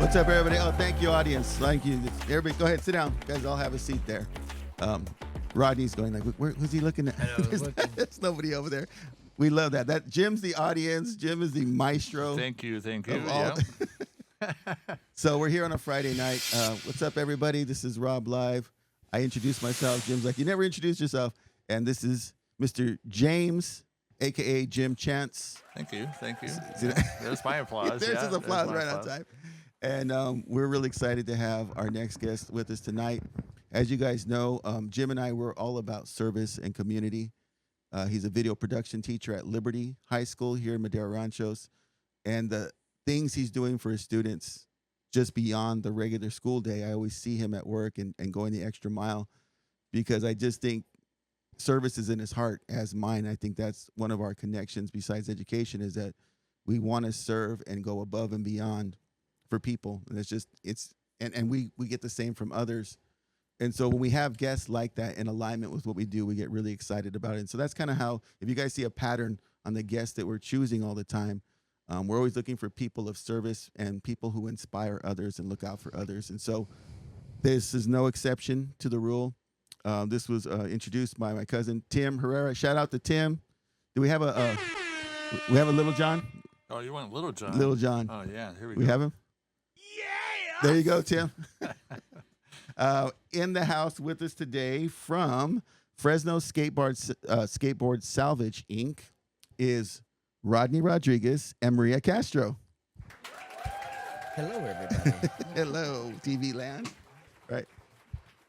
What's up, everybody? Oh, thank you, audience. Thank you. Everybody, go ahead, sit down. You guys all have a seat there. Rodney's going like, who's he looking at? I know, There's nobody over there. We love that. That Jim's the audience. Jim is the maestro. Thank you. Yeah. So we're here on a Friday night. What's up, everybody? This is RobLive. I introduced myself. Jim's like, you never introduced yourself. And this is Mr. James, a.k.a. Jim Chance. Thank you. See that? There's my applause. There's his applause my right on time. And we're really excited to have our next guest with us tonight. As you guys know, Jim and I were all about service and community. He's a video production teacher at Liberty High School here in Madera Ranchos. And the things he's doing for his students just beyond the regular school day, I always see him at work and going the extra mile because I just think service is in his heart as mine. I think that's one of our connections besides education is that we want to serve and go above and beyond for people. And we get the same from others. And so when we have guests like that in alignment with what we do, we get really excited about it. And so that's kind of how, if you guys see a pattern on the guests that we're choosing all the time, we're always looking for people of service and people who inspire others and look out for others. And so this is no exception to the rule. This was introduced by my cousin, Tim Herrera. Shout out to Tim. Do we have a Little John? Oh, you want Little John? Little John. Oh, yeah. Here we go. We have him? Yeah. There you go, Tim. In the house with us today from Fresno Skateboard Salvage, Inc. is Rodney Rodriguez and Maria Castro. Hello, everybody. Hello, TV land. Right.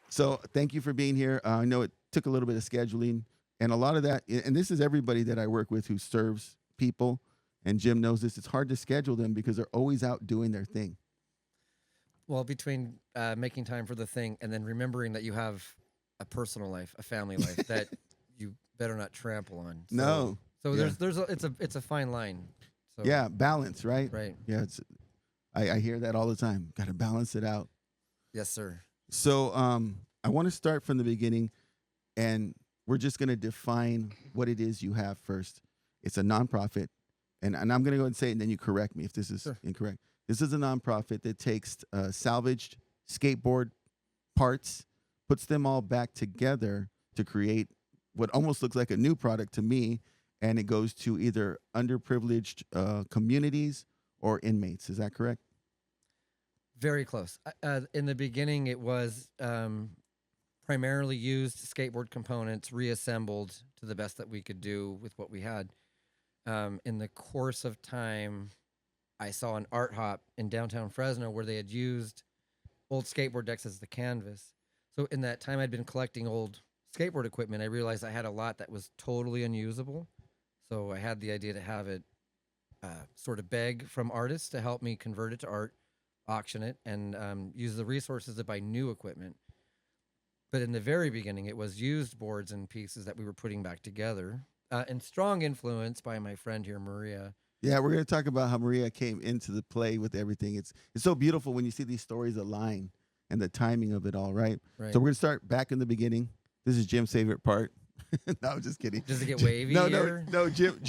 So thank you for being here. I know it took a little bit of scheduling and a lot of that. And this is everybody that I work with who serves people. And Jim knows this. It's hard to schedule them because they're always out doing their thing. Well, between making time for the thing and then remembering that you have a personal life, a family life that you better not trample on. So, No. So Yeah. it's a fine line. So, Yeah, balance, right? Right. Yeah, I hear that all the time. Got to balance it out. Yes, sir. So I want to start from the beginning, and we're just going to define what it is you have first. It's a nonprofit, and I'm going to go ahead and say it, and then you correct me if this is Sure. incorrect. This is a nonprofit that takes salvaged skateboard parts, puts them all back together to create what almost looks like a new product to me, and it goes to either underprivileged communities or inmates. Is that correct? Very close. In the beginning, it was primarily used skateboard components, reassembled to the best that we could do with what we had. In the course of time, I saw an art hop in downtown Fresno where they had used old skateboard decks as the canvas. So in that time I'd been collecting old skateboard equipment, I realized I had a lot that was totally unusable. So I had the idea to have it sort of beg from artists to help me convert it to art, auction it, and use the resources to buy new equipment. But in the very beginning, it was used boards and pieces that we were putting back together, and strong influence by my friend here, Maria. Yeah, we're going to talk about how Maria came into the play with everything. It's so beautiful when you see these stories align and the timing of it all, right? Right. So we're going to start back in the beginning. This is Jim's favorite part. No, I'm just kidding. Does it get wavy No, here? no, Jim.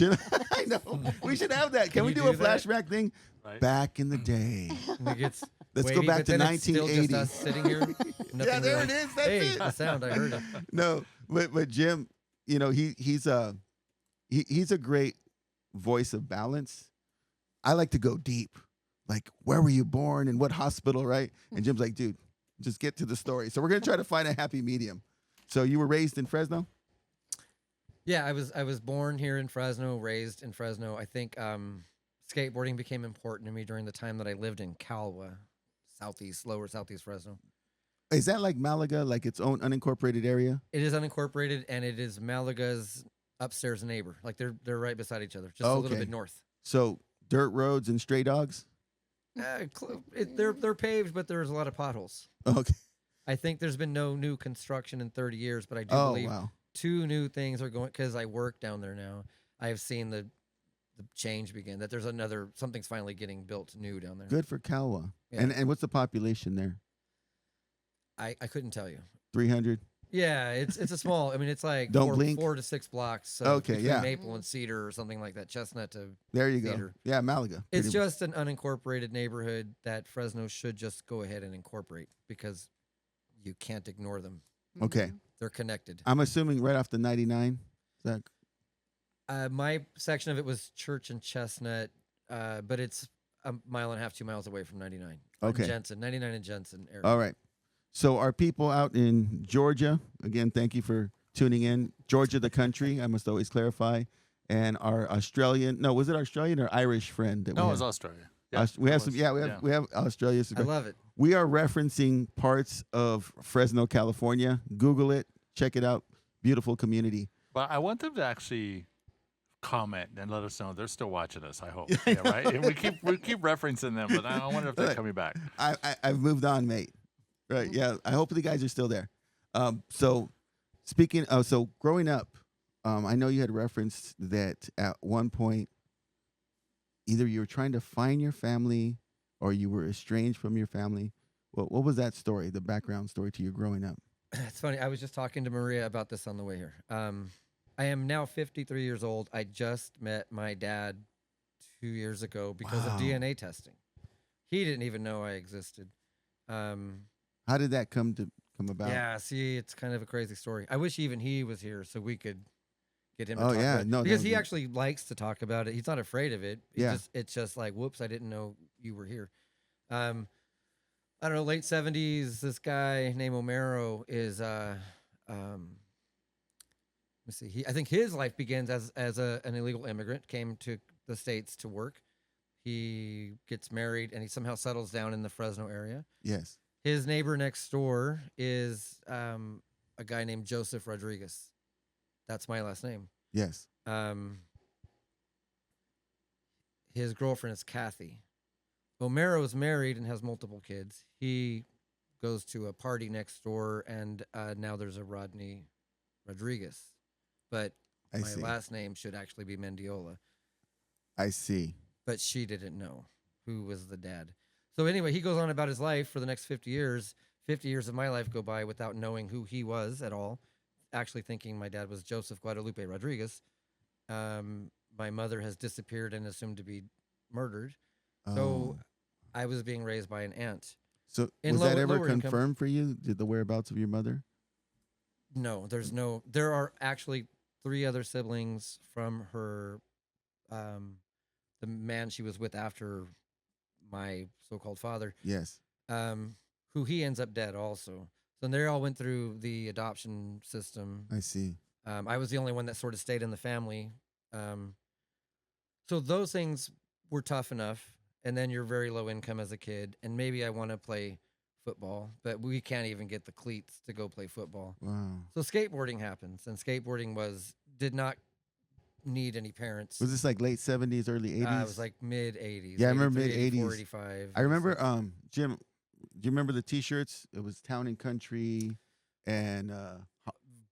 I know. We should have that. Can we you do a do that? flashback thing? Right. Back in the day. And it gets Let's go wavy, back but to then it's still 1980. just us sitting here. Yeah, there it is. That's hey, it. the sound, I heard it. No, but Jim, you know, he's a great voice of balance. I like to go deep. Like, where were you born and what hospital, right? And Jim's like, dude, just get to the story. So we're going to try to find a happy medium. So you were raised in Fresno? Yeah, I was born here in Fresno, raised in Fresno. I think skateboarding became important to me during the time that I lived in Calwa, lower southeast Fresno. Is that like Malaga, like its own unincorporated area? It is unincorporated, and it is Malaga's upstairs neighbor. Like they're right beside each other, just a little Okay. bit north. So dirt roads and stray dogs? They're paved, but there's a lot of potholes. Okay. I think there's been no new construction in 30 years, but I do Oh, believe wow. 2 new things are going, because I work down there now. I have seen the change begin, that there's something's finally getting built new down there. Good for Calwa. Yeah. And what's the population there? I couldn't tell you. 300? Yeah, it's a small. I mean, it's like Don't blink. 4 to 6 blocks. So Okay, between yeah. Maple and Cedar or something like that. Chestnut to There you go. Cedar. Yeah, Malaga. It's pretty much. just an unincorporated neighborhood that Fresno should just go ahead and incorporate because you can't ignore them. Okay. They're connected. I'm assuming right off the 99. Is that My section of it was Church and Chestnut, but it's a mile and a half, 2 miles away from 99. Okay. In Jensen, 99 and Jensen area. all right? So our people out in Georgia, again, thank you for tuning in. Georgia, the country, I must always clarify. And our Australian, no, was it Australian or Irish friend? That No, we it was have? Australia. We it have some, was. yeah, we have Australia. I love it. We are referencing parts of Fresno, California. Google it, check it out. Beautiful community. But I want them to actually comment and let us know they're still watching us. I hope. Yeah, right. And we keep referencing them, but I wonder if they're coming back. I've moved on, mate. Right? Yeah. I hope the guys are still there. So speaking of, so growing up, I know you had referenced that at one point, either you were trying to find your family or you were estranged from your family. What was that story? The background story to you growing up? It's funny. I was just talking to Maria about this on the way here. I am now 53 years old. I just met my dad 2 years ago because of Wow. DNA testing. He didn't even know I existed. How did that come about? Yeah, see, it's kind of a crazy story. I wish even he was here so we could get him to Oh, talk yeah. about it. No, that because would he be- actually likes to talk about it. He's not afraid of it. Yeah. It's just like, whoops, I didn't know you were here. I don't know, late 70s, this guy named Omero is let's see. I think his life begins as an illegal immigrant, came to the States to work. He gets married and he somehow settles down in the Fresno area. Yes. His neighbor next door is a guy named Joseph Rodriguez. That's my last name. Yes. His girlfriend is Kathy. Omero is married and has multiple kids. He goes to a party next door, and now there's a Rodney Rodriguez. But I my see. last name should actually be Mendiola. I see. But she didn't know who was the dad. So anyway, he goes on about his life for the next 50 years. 50 years of my life go by without knowing who he was at all, actually thinking my dad was Joseph Guadalupe Rodriguez. My mother has disappeared and assumed to be murdered. So Oh. I was being raised by an aunt. So in was that lower- ever lower income- confirmed for you? Did the whereabouts of your mother? No, there are actually 3 other siblings from her, the man she was with after my so-called father, Yes. who he ends up dead also. So they all went through the adoption system. I see. I was the only one that sort of stayed in the family. So those things were tough enough. And then you're very low income as a kid. And maybe I want to play football, but we can't even get the cleats to go play football. Wow. So skateboarding happens. And skateboarding did not need any parents. Was this like late 70s, early 80s? It was like mid 80s. Yeah, I remember 83, mid 80s. 85. I remember, Jim, do you remember the T-shirts? It was Town and Country and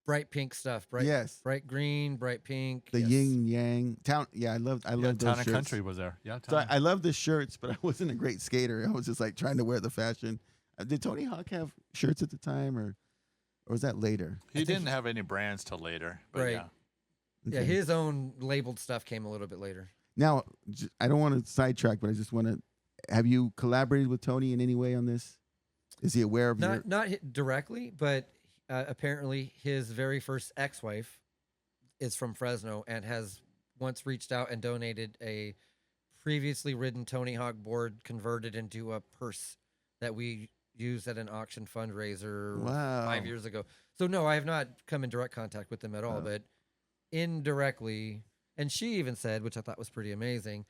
bright pink stuff. yes, Bright green, bright pink. the yes. yin yang town. Yeah, I loved Yeah, those Town shirts. and Country was there. Yeah, So Town. I loved the shirts, but I wasn't a great skater. I was just like trying to wear the fashion. Did Tony Hawk have shirts at the time, or was that later? He didn't have any brands till later. But Right. yeah. Yeah, Okay. his own labeled stuff came a little bit later. Now, I don't want to sidetrack, but I just want to. Have you collaborated with Tony in any way on this? Is he aware of your? Not directly, but apparently his very first ex-wife is from Fresno and has once reached out and donated a previously ridden Tony Hawk board converted into a purse that we used at an auction fundraiser Wow. 5 years ago. So no, I have not come in direct contact with them at all, Oh. but indirectly, and she even said, which I thought was pretty amazing,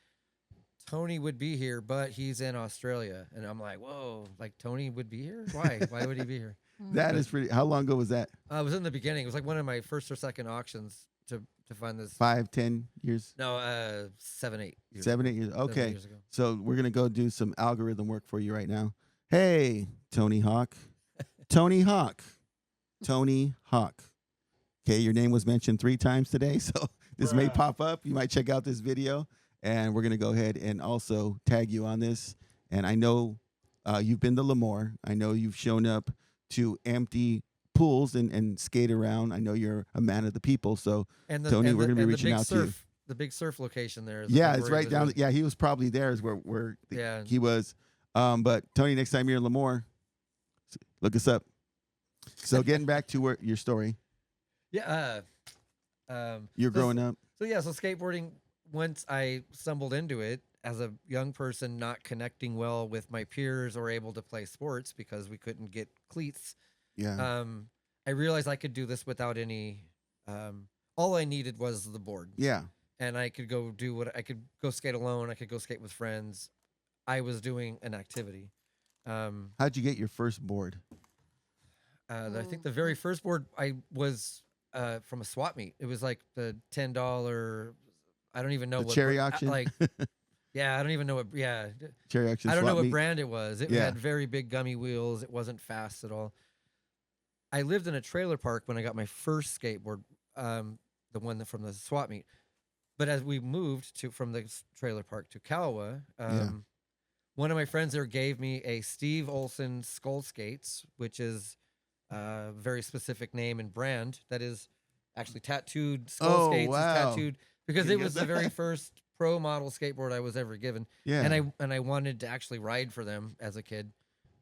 Tony would be here, but he's in Australia. And I'm like, whoa, like Tony would be here? Why? Why would he be here? That is pretty. How long ago was that? It was in the beginning. It was like one of my first or second auctions to find this. 5, 10 years? No, 7, 8 years. 7, 8 years. 7 Okay. years ago. So we're gonna go do some algorithm work for you right now. Hey, Tony Hawk. Tony Hawk. Tony Hawk. Okay, your name was mentioned 3 times today, so this may Bruh. pop up. You might check out this video, and we're gonna go ahead and also tag you on this. And I know you've been to Lemoore. I know you've shown up to empty pools and skate around. I know you're a man of the people, so And Tony, and we're going to be and reaching out to you. the big surf location there. Is I Yeah, think it's where he right was down. really- Yeah, he was probably there is where Yeah. he was. But Tony, next time you're in Lemoore, look us up. So getting back to your story, Yeah. you're so- growing up. So yeah, so skateboarding. Once I stumbled into it as a young person, not connecting well with my peers or able to play sports because we couldn't get cleats. Yeah, I realized I could do this without any. All I needed was the board, yeah, and I could go do what I could go skate alone. I could go skate with friends. I was doing an activity. How'd you get your first board? I think the very first board I was from a swap meet. It was like the $10. I don't even know The what cherry bra- auction? Like, yeah, I don't even know what. Yeah, Cherry auction. I don't know swap what meet? brand it was. It Yeah. had very big gummy wheels. It wasn't fast at all. I lived in a trailer park when I got my first skateboard, the one from the swap meet. But as we moved from the trailer park to Calwa, one of my friends there gave me a Steve Olson Skull Skates, which is a very specific name and brand that is actually tattooed. Skull Oh, Skates wow. is tattooed because Can you it was get the very that? first pro model skateboard I was ever given. Yeah, And I wanted to actually ride for them as a kid.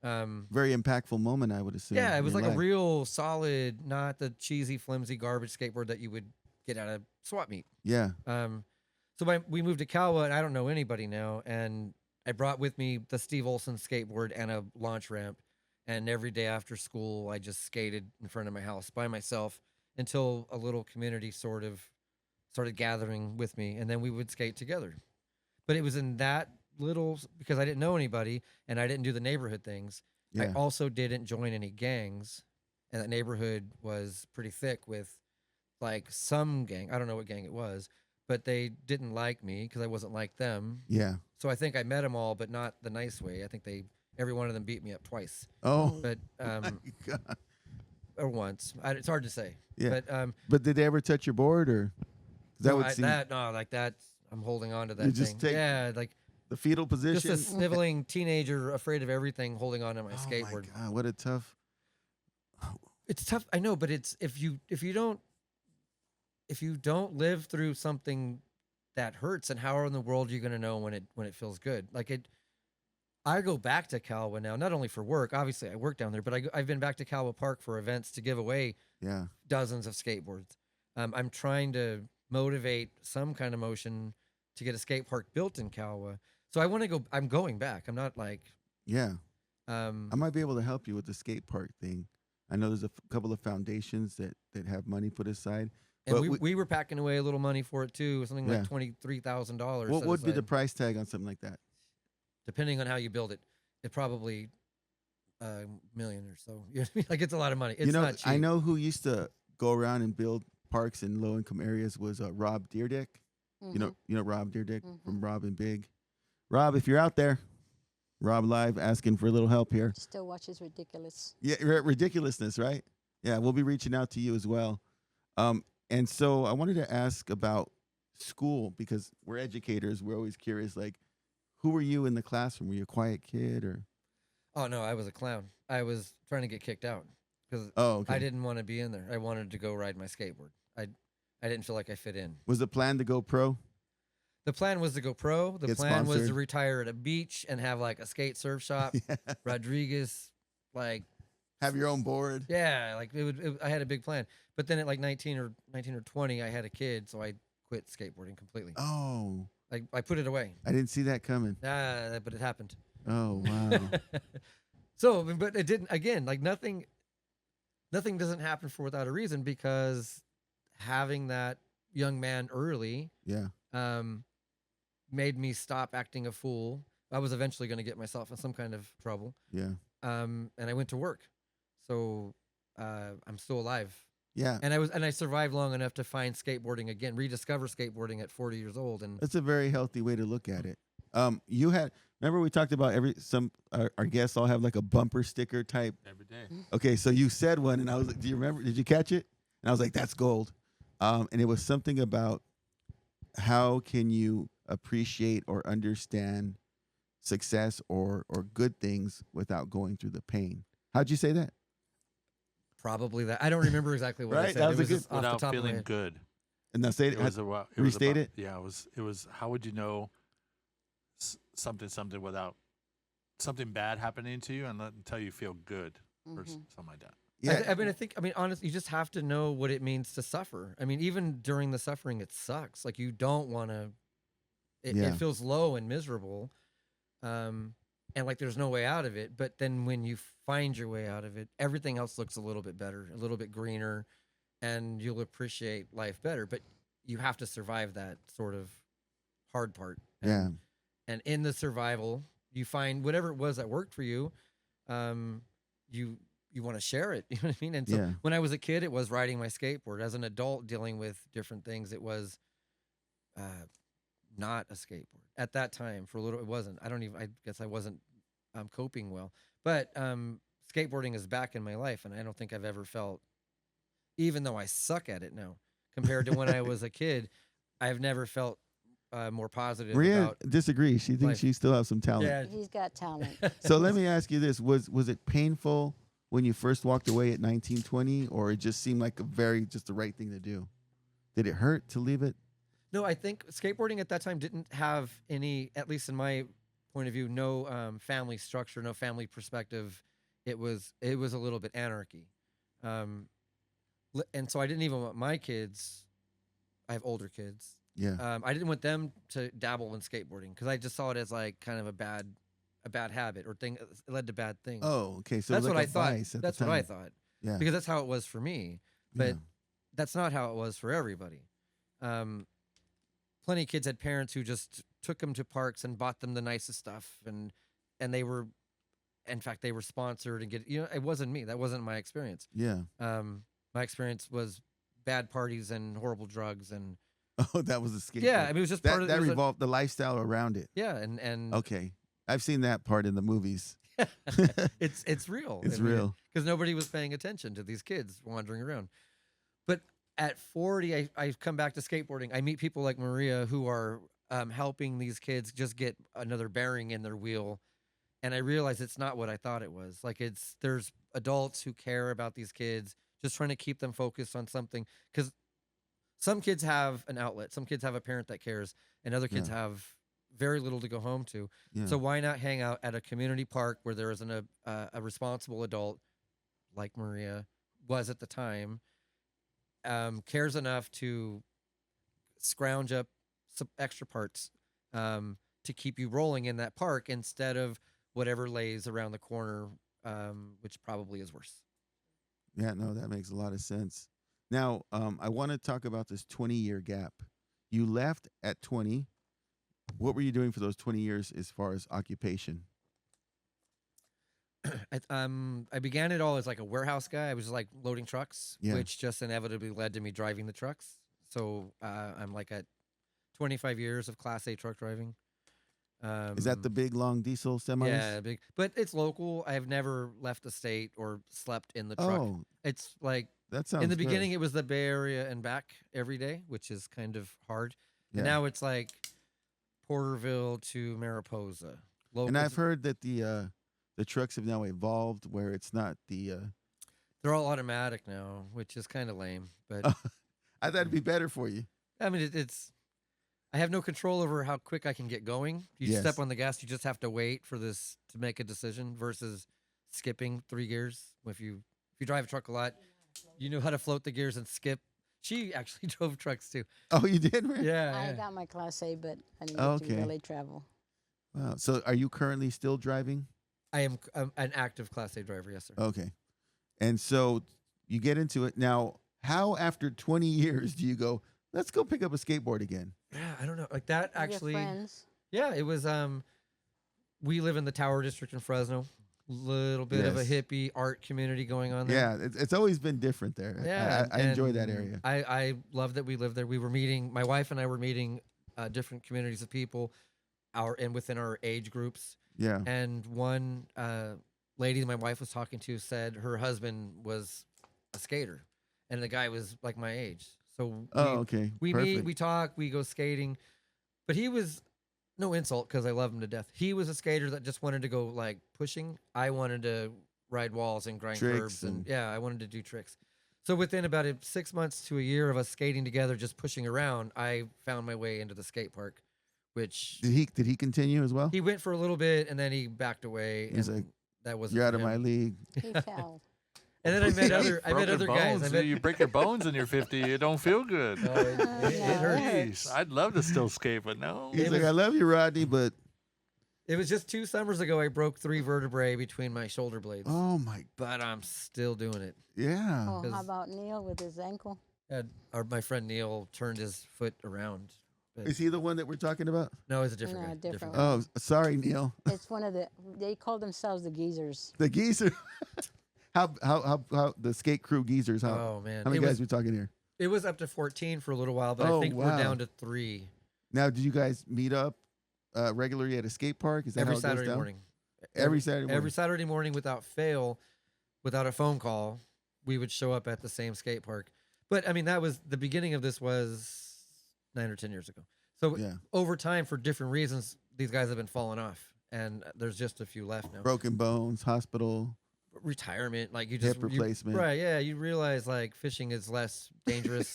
very impactful moment, I would assume. Yeah, it in was your like life. a real solid, not the cheesy, flimsy garbage skateboard that you would get at a swap meet. Yeah, So we moved to Calwa, and I don't know anybody now. And I brought with me the Steve Olson skateboard and a launch ramp. And every day after school, I just skated in front of my house by myself until a little community sort of started gathering with me, and then we would skate together. But it was in that little, because I didn't know anybody and I didn't do the neighborhood things. I yeah, also didn't join any gangs, and that neighborhood was pretty thick with like some gang. I don't know what gang it was, but they didn't like me because I wasn't like them. yeah. So I think I met them all, but not the nice way. I think every one of them beat me up twice, Oh, but my God. or once. It's hard to say. Yeah. But But did they ever touch your board, or that no, would seem like that. I'm holding on to that You thing. just take Yeah, like the fetal position? just a sniveling teenager afraid of everything, holding on to my Oh skateboard. my God, what a tough. It's tough. I know, but it's if you don't live through something that hurts, and how in the world are you going to know when it feels good? I go back to Calwa now, not only for work. Obviously, I work down there, but I've been back to Calwa Park for events to give away Yeah, dozens of skateboards. I'm trying to motivate some kind of motion to get a skate park built in Calwa. So I want to go. I'm going back. I'm not like. yeah. I Um, might be able to help you with the skate park thing. I know there's a couple of foundations that have money put aside. and but we were packing away a little money for it too, something Yeah. like $23,000. What set would be the aside. price tag on something like that? Depending on how you build it, it probably million or so. You know what I mean? Like it's a lot of money. It's you know, not cheap. I know who used to go around and build parks in low income areas was Rob Deerdick. You know Rob Deerdick from Rob and Big. Rob, if you're out there, RobLive asking for a little help here. Still watches ridiculous. Yeah, ridiculousness, right? Yeah, we'll be reaching out to you as well. And so I wanted to ask about school because we're educators. We're always curious, like, who were you in the classroom? Were you a quiet kid or? Oh no, I was a clown. I was trying to get kicked out because Oh, okay. I didn't want to be in there. I wanted to go ride my skateboard. I didn't feel like I fit in. Was the plan to go pro? The plan was to go pro. The Get plan was to sponsored. retire at a beach and have like a skate surf shop. Yeah. Rodriguez, like Have your own board. yeah, like I had a big plan. But then at like 19 or 20, I had a kid, so I quit skateboarding completely. Oh, Like I put it away. I didn't see that coming. But it happened. Oh, wow. So, but it didn't. Again, like nothing doesn't happen for without a reason, because having that young man early Yeah. made me stop acting a fool. I was eventually going to get myself in some kind of trouble. Yeah. And I went to work. So I'm still alive. Yeah. And I survived long enough to find skateboarding again, rediscover skateboarding at 40 years old. And That's a very healthy way to look at it. You had, remember we talked about our guests all have like a bumper sticker type. Every day. Okay. So you said one and I was like, do you remember? Did you catch it? And I was like, that's gold. And it was something about how can you appreciate or understand success or good things without going through the pain. How'd you say that? Probably that. I don't remember exactly what I Right? said. That It was a was good- just off the Without top of my feeling head. good. And now say It was restate about, it. Yeah, it was. How would you know something without something bad happening to you until you feel good or something like that? Yeah. I mean, honestly, you just have to know what it means to suffer. I mean, even during the suffering, it sucks. Like, you don't want to, Yeah. it feels low and miserable. And like there's no way out of it. But then when you find your way out of it, everything else looks a little bit better, a little bit greener, and you'll appreciate life better. But you have to survive that sort of hard part. Yeah. And in the survival, you find whatever it was that worked for you. You want to share it. You know what I mean? And so Yeah. when I was a kid, it was riding my skateboard. As an adult, dealing with different things, it was not a skateboard at that time. For a little, it wasn't. I guess I wasn't coping well. But skateboarding is back in my life, and I don't think I've ever felt, even though I suck at it now, compared to when I was a kid, I've never felt more positive. Maria about disagrees. She thinks life. she still has some talent. Yeah. He's got talent. So let me ask you this: was it painful when you first walked away at 19, 20, or it just seemed like just the right thing to do? Did it hurt to leave it? No, I think skateboarding at that time didn't have any, at least in my point of view, no family structure, no family perspective. It was a little bit anarchy. And so I didn't even want my kids, I have older kids. Yeah. I didn't want them to dabble in skateboarding because I just saw it as like kind of a bad habit or thing. It led to bad things. Oh, okay. So that's like what I a thought. vice at the That's what I time. thought. Yeah. Because that's how it was for me. But Yeah. that's not how it was for everybody. Plenty of kids had parents who just took them to parks and bought them the nicest stuff, and they were, in fact, they were sponsored and get. It wasn't me. That wasn't my experience. Yeah. My experience was bad parties and horrible drugs and. Oh, that was a skateboard. Yeah, I mean, it was just part of that it was revolved the lifestyle around it. yeah, and Okay, I've seen that part in the movies. it's real. It's real. Because nobody was paying attention to these kids wandering around. But at 40, I come back to skateboarding. I meet people like Maria who are helping these kids just get another bearing in their wheel. And I realize it's not what I thought it was. Like there's adults who care about these kids, just trying to keep them focused on something. Because some kids have an outlet. Some kids have a parent that cares. And other kids have very little to go home to. Yeah. So why not hang out at a community park where there is a responsible adult like Maria was at the time, cares enough to scrounge up some extra parts to keep you rolling in that park instead of whatever lays around the corner, which probably is worse. Yeah, no, that makes a lot of sense. Now, I want to talk about this 20-year gap. You left at 20. What were you doing for those 20 years as far as occupation? I began it all as like a warehouse guy. I was just like loading trucks, Yeah. which just inevitably led to me driving the trucks. So I'm like at 25 years of Class A truck driving. Is that the big, long diesel semis? Yeah, big, but it's local. I have never left the state or slept in the truck. Oh, It's like that sounds in the good. beginning, it was the Bay Area and back every day, which is kind of hard. Yeah. And now it's like Porterville to Mariposa. And I've heard that the trucks have now evolved where it's not the. They're all automatic now, which is kind of lame. But I thought it'd be better for you. I mean, it's. I have no control over how quick I can get going. You Yes. step on the gas, you just have to wait for this to make a decision versus skipping 3 gears. If you drive a truck a lot, you know how to float the gears and skip. She actually drove trucks too. Oh, you did, Rick? Yeah. I yeah. got my Class A, but I didn't get to Okay. really travel. Wow. So, are you currently still driving? I am an active Class A driver. Yes, sir. Okay. And so you get into it now. How after 20 years do you go? Let's go pick up a skateboard again. Yeah, I don't know. Like that With your actually. friends. Yeah, it was. We live in the Tower District in Fresno. Little bit of a Yes. hippie art community going on there. Yeah, it's always been different there. Yeah, I enjoy that and area. I love that we live there. We were meeting. My wife and I were meeting different communities of people, within our age groups. Yeah. And one lady that my wife was talking to said her husband was a skater, and the guy was like my age. So Oh, okay. we Perfect. meet, we talk, we go skating. But he was, no insult because I love him to death. He was a skater that just wanted to go like pushing. I wanted to ride walls and grind Tricks curbs, and and- yeah, I wanted to do tricks. So within about 6 months to a year of us skating together, just pushing around, I found my way into the skate park, which Did he continue as well? he went for a little bit and then he backed away. He's and like, that wasn't You're for out of him. my league. He fell. And then I met Broken other guys. bones. I met, You break your bones and you're 50. It don't feel good. No, it hurts. Jeez, I'd love to still skate, but no. He's It like, was- I love you, Rodney, but It was just 2 summers ago I broke 3 vertebrae between my shoulder blades. oh my, But I'm still doing it. yeah. Oh, 'Cause- how about Neil with his ankle? My friend Neil turned his foot around. But Is he the one that we're talking about? no, it's a different No, guy. different guy. Oh, sorry, Neil. It's one of the. They call themselves the geezers. The geezer. how the skate crew geezers? Oh man, How many it guys was, we talking here? it was up to 14 for a little while, but Oh, I think wow. we're down to 3 Now, did you guys meet up regularly at a skate park? Is that every how it goes Saturday down? morning. Every Saturday morning. Every Saturday morning without fail, without a phone call, we would show up at the same skate park. But I mean, that was the beginning of this was 9 or 10 years ago. So Yeah. over time, for different reasons, these guys have been falling off, and there's just a few left now. Broken bones, hospital. Retirement, like you just Hip replacement. right? Yeah, you realize like fishing is less dangerous.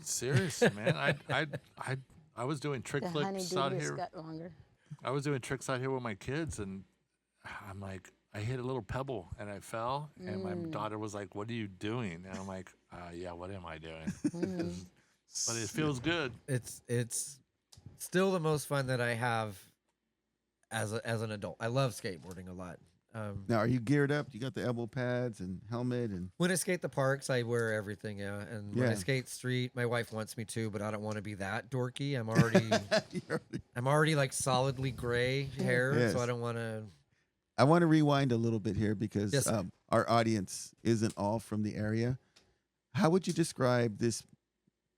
Serious, man. I was doing trick The flips out honeydew here. got longer. I was doing tricks out here with my kids, and I'm like, I hit a little pebble and I fell, and my daughter was like, "What are you doing?" And I'm like, "Yeah, what am I doing?" But it feels good. It's still the most fun that I have as an adult. I love skateboarding a lot. Now, are you geared up? You got the elbow pads and helmet and When I skate the parks, I wear everything, yeah. And when I Yeah. skate street, my wife wants me to, but I don't want to be that dorky. I'm already like solidly gray hair, Yes. so I don't want to. I want to rewind a little bit here because Yes, sir. our audience isn't all from the area. How would you describe this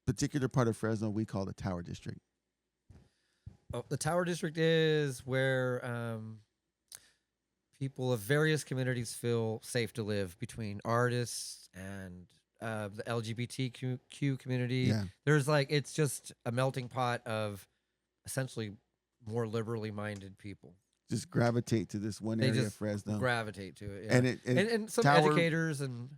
particular part of Fresno we call the Tower District? Oh, the Tower District is where people of various communities feel safe to live, between artists and the LGBTQ community. Yeah. There's like, it's just a melting pot of essentially more liberally minded people. Just gravitate to this one They area of just Fresno. Gravitate to it. Yeah. And and some Tower- educators and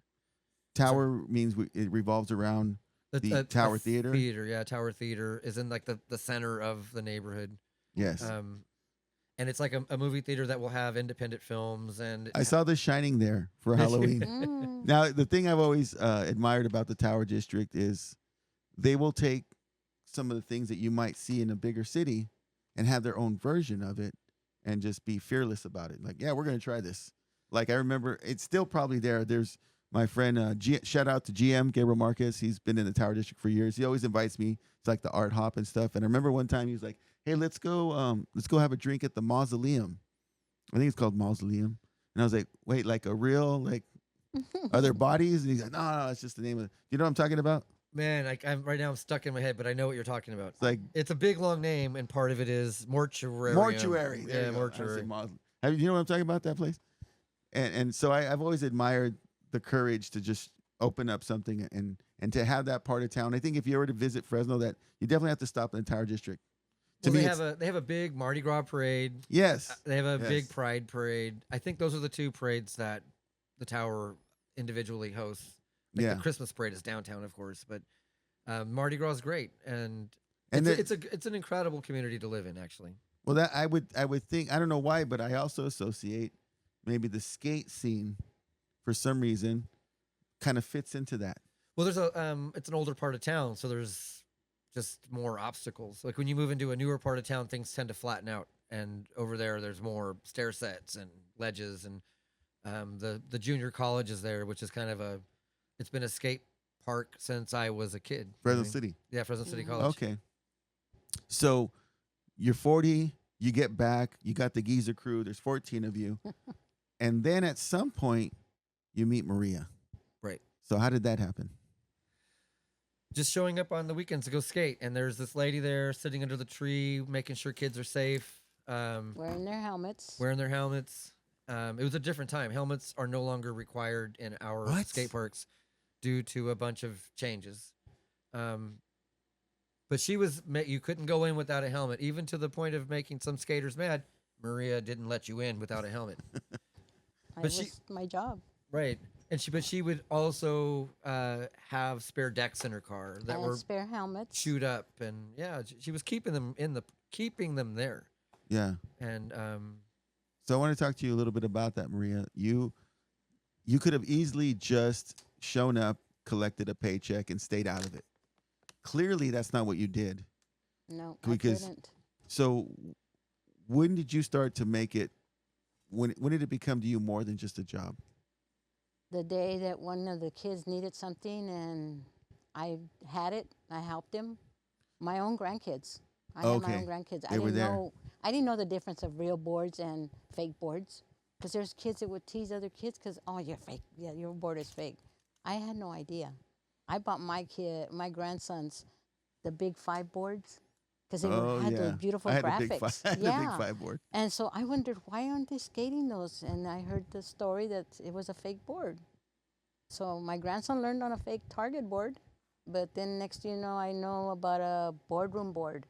Tower means it revolves around the Tower Theater? Theater, yeah, Tower Theater is in like the center of the neighborhood. yes. And it's like a movie theater that will have independent films, and I saw The Shining there for Halloween. Mm. Now, the thing I've always admired about the Tower District is they will take some of the things that you might see in a bigger city and have their own version of it and just be fearless about it. Like, yeah, we're going to try this. Like, I remember it's still probably there. There's my friend, shout out to GM, Gabriel Marquez. He's been in the Tower District for years. He always invites me to like the art hop and stuff. And I remember one time he was like, hey, let's go have a drink at the Mausoleum. I think it's called Mausoleum. And I was like, wait, like a real, like, are there bodies? And he's like, no, it's just the name of it. You know what I'm talking about? man, I'm right now I'm stuck in my head, but I know what you're talking about. It's like It's a big long name, and part of it is mortuary. mortuary. There Yeah, you go. I was mortuary. saying Have you know what I'm talking about, that place? And so I've always admired the courage to just open up something and to have that part of town. I think if you were to visit Fresno, that you definitely have to stop in the Tower District. To Well, me, they have a big Mardi Gras parade. yes. They have a big Yes. Pride parade. I think those are the 2 parades that the tower individually hosts. Like Yeah. the Christmas parade is downtown, of course, but Mardi Gras is great, and And it's an incredible community to live in, actually. Well, that I would think, I don't know why, but I also associate maybe the skate scene for some reason kind of fits into that. Well, there's it's an older part of town, so there's just more obstacles. Like when you move into a newer part of town, things tend to flatten out, and over there's more stair sets and ledges, and the junior college is there, which is kind of it's been a skate park since I was a kid. Fresno I mean, City. Yeah, Fresno City Mhm. College. Okay. So you're 40, you get back, you got the geezer crew, there's 14 of you. And then at some point you meet Maria. Right. So how did that happen? Just showing up on the weekends to go skate, and there's this lady there sitting under the tree, making sure kids are safe, Wearing their helmets. wearing their helmets. It was a different time. Helmets are no longer required in our What? skate parks due to a bunch of changes. But you couldn't go in without a helmet, even to the point of making some skaters mad. Maria didn't let you in without a helmet. I But was my job. right. And she would also have spare decks in her car that And were spare helmets. chewed up, and yeah, she was keeping them there. Yeah. And So I want to talk to you a little bit about that, Maria. You could have easily just shown up, collected a paycheck, and stayed out of it. Clearly, that's not what you did. No, Because- I couldn't. So when did you start to make it? When did it become to you more than just a job? The day that one of the kids needed something and I had it, I helped him. My own grandkids. I had my Okay. own grandkids. They were there. I didn't know the difference of real boards and fake boards. Because there's kids that would tease other kids because, oh, you're fake. Yeah, your board is fake. I had no idea. I bought my grandsons, the big 5 boards. Because they had those beautiful I had graphics. I had a big 5 board. And so I wondered, why aren't they skating those? And I heard the story that it was a fake board. So my grandson learned on a fake Target board. But then next thing you know, I know about a boardroom board,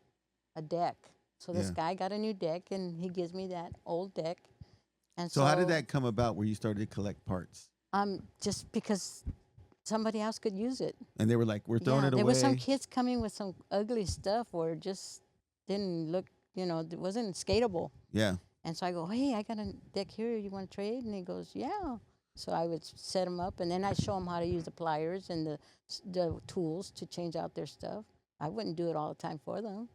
a deck. So this Yeah. guy got a new deck, and he gives me that old deck. And So how did that come about where you started to collect parts? Just because somebody else could use it. And they were like, we're throwing it there away. were some kids coming with some ugly stuff or just didn't look, it wasn't skatable. Yeah. And so I go, hey, I got a deck here. You want to trade? And he goes, yeah. So I would set them up, and then I show them how to use the pliers and the tools to change out their stuff. I wouldn't do it all the time for them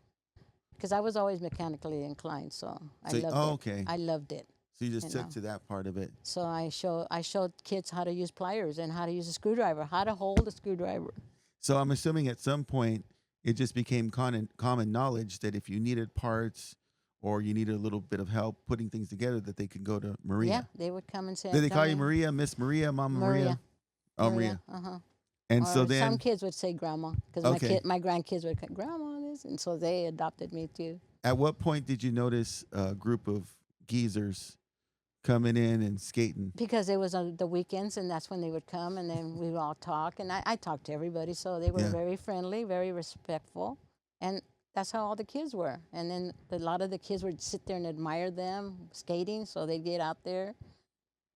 because I was always mechanically inclined, so I loved it. Okay. I loved it. So you just you took know. to that part of it. So I showed kids how to use pliers and how to use a screwdriver, how to hold a screwdriver. So I'm assuming at some point it just became common knowledge that if you needed parts or you needed a little bit of help putting things together, that they could go to Maria. Yeah, they would come and say. Did they call you "Tell me." Maria, Miss Maria, Mama Maria? Maria. Oh, Maria. Uh-huh. And Or so then, some kids would say grandma because Okay. my grandkids would say grandma this, and so they adopted me too. at what point did you notice a group of geezers coming in and skating? Because it was on the weekends, and that's when they would come, and then we would all talk, and I talked to everybody, so they were Yeah. very friendly, very respectful, and that's how all the kids were. And then a lot of the kids would sit there and admire them skating, so they'd get out there.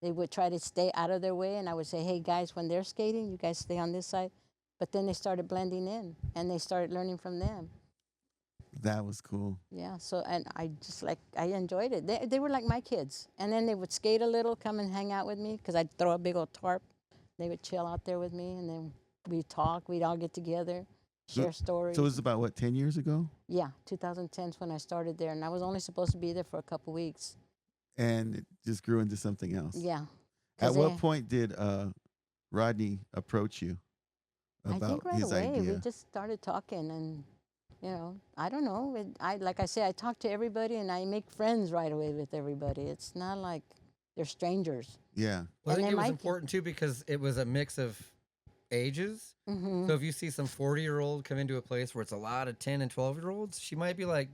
They would try to stay out of their way, and I would say, hey, guys, when they're skating, you guys stay on this side. But then they started blending in, and they started learning from them. That was cool. Yeah, so, and I enjoyed it. They were like my kids. And then they would skate a little, come and hang out with me, because I'd throw a big old tarp. They would chill out there with me, and then we'd talk. We'd all get together, share stories. So it was about, what, 10 years ago? Yeah, 2010 is when I started there, and I was only supposed to be there for a couple weeks. And it just grew into something else. Yeah. At what point did Rodney approach you I about think right his away idea? we just started talking, and I don't know. Like I say, I talk to everybody, and I make friends right away with everybody. It's not like they're strangers. Yeah. Well, I And think then it was my- important too because it was a mix of ages. Mm-hmm. So if you see some 40-year-old come into a place where it's a lot of 10 and 12-year-olds, she might be like,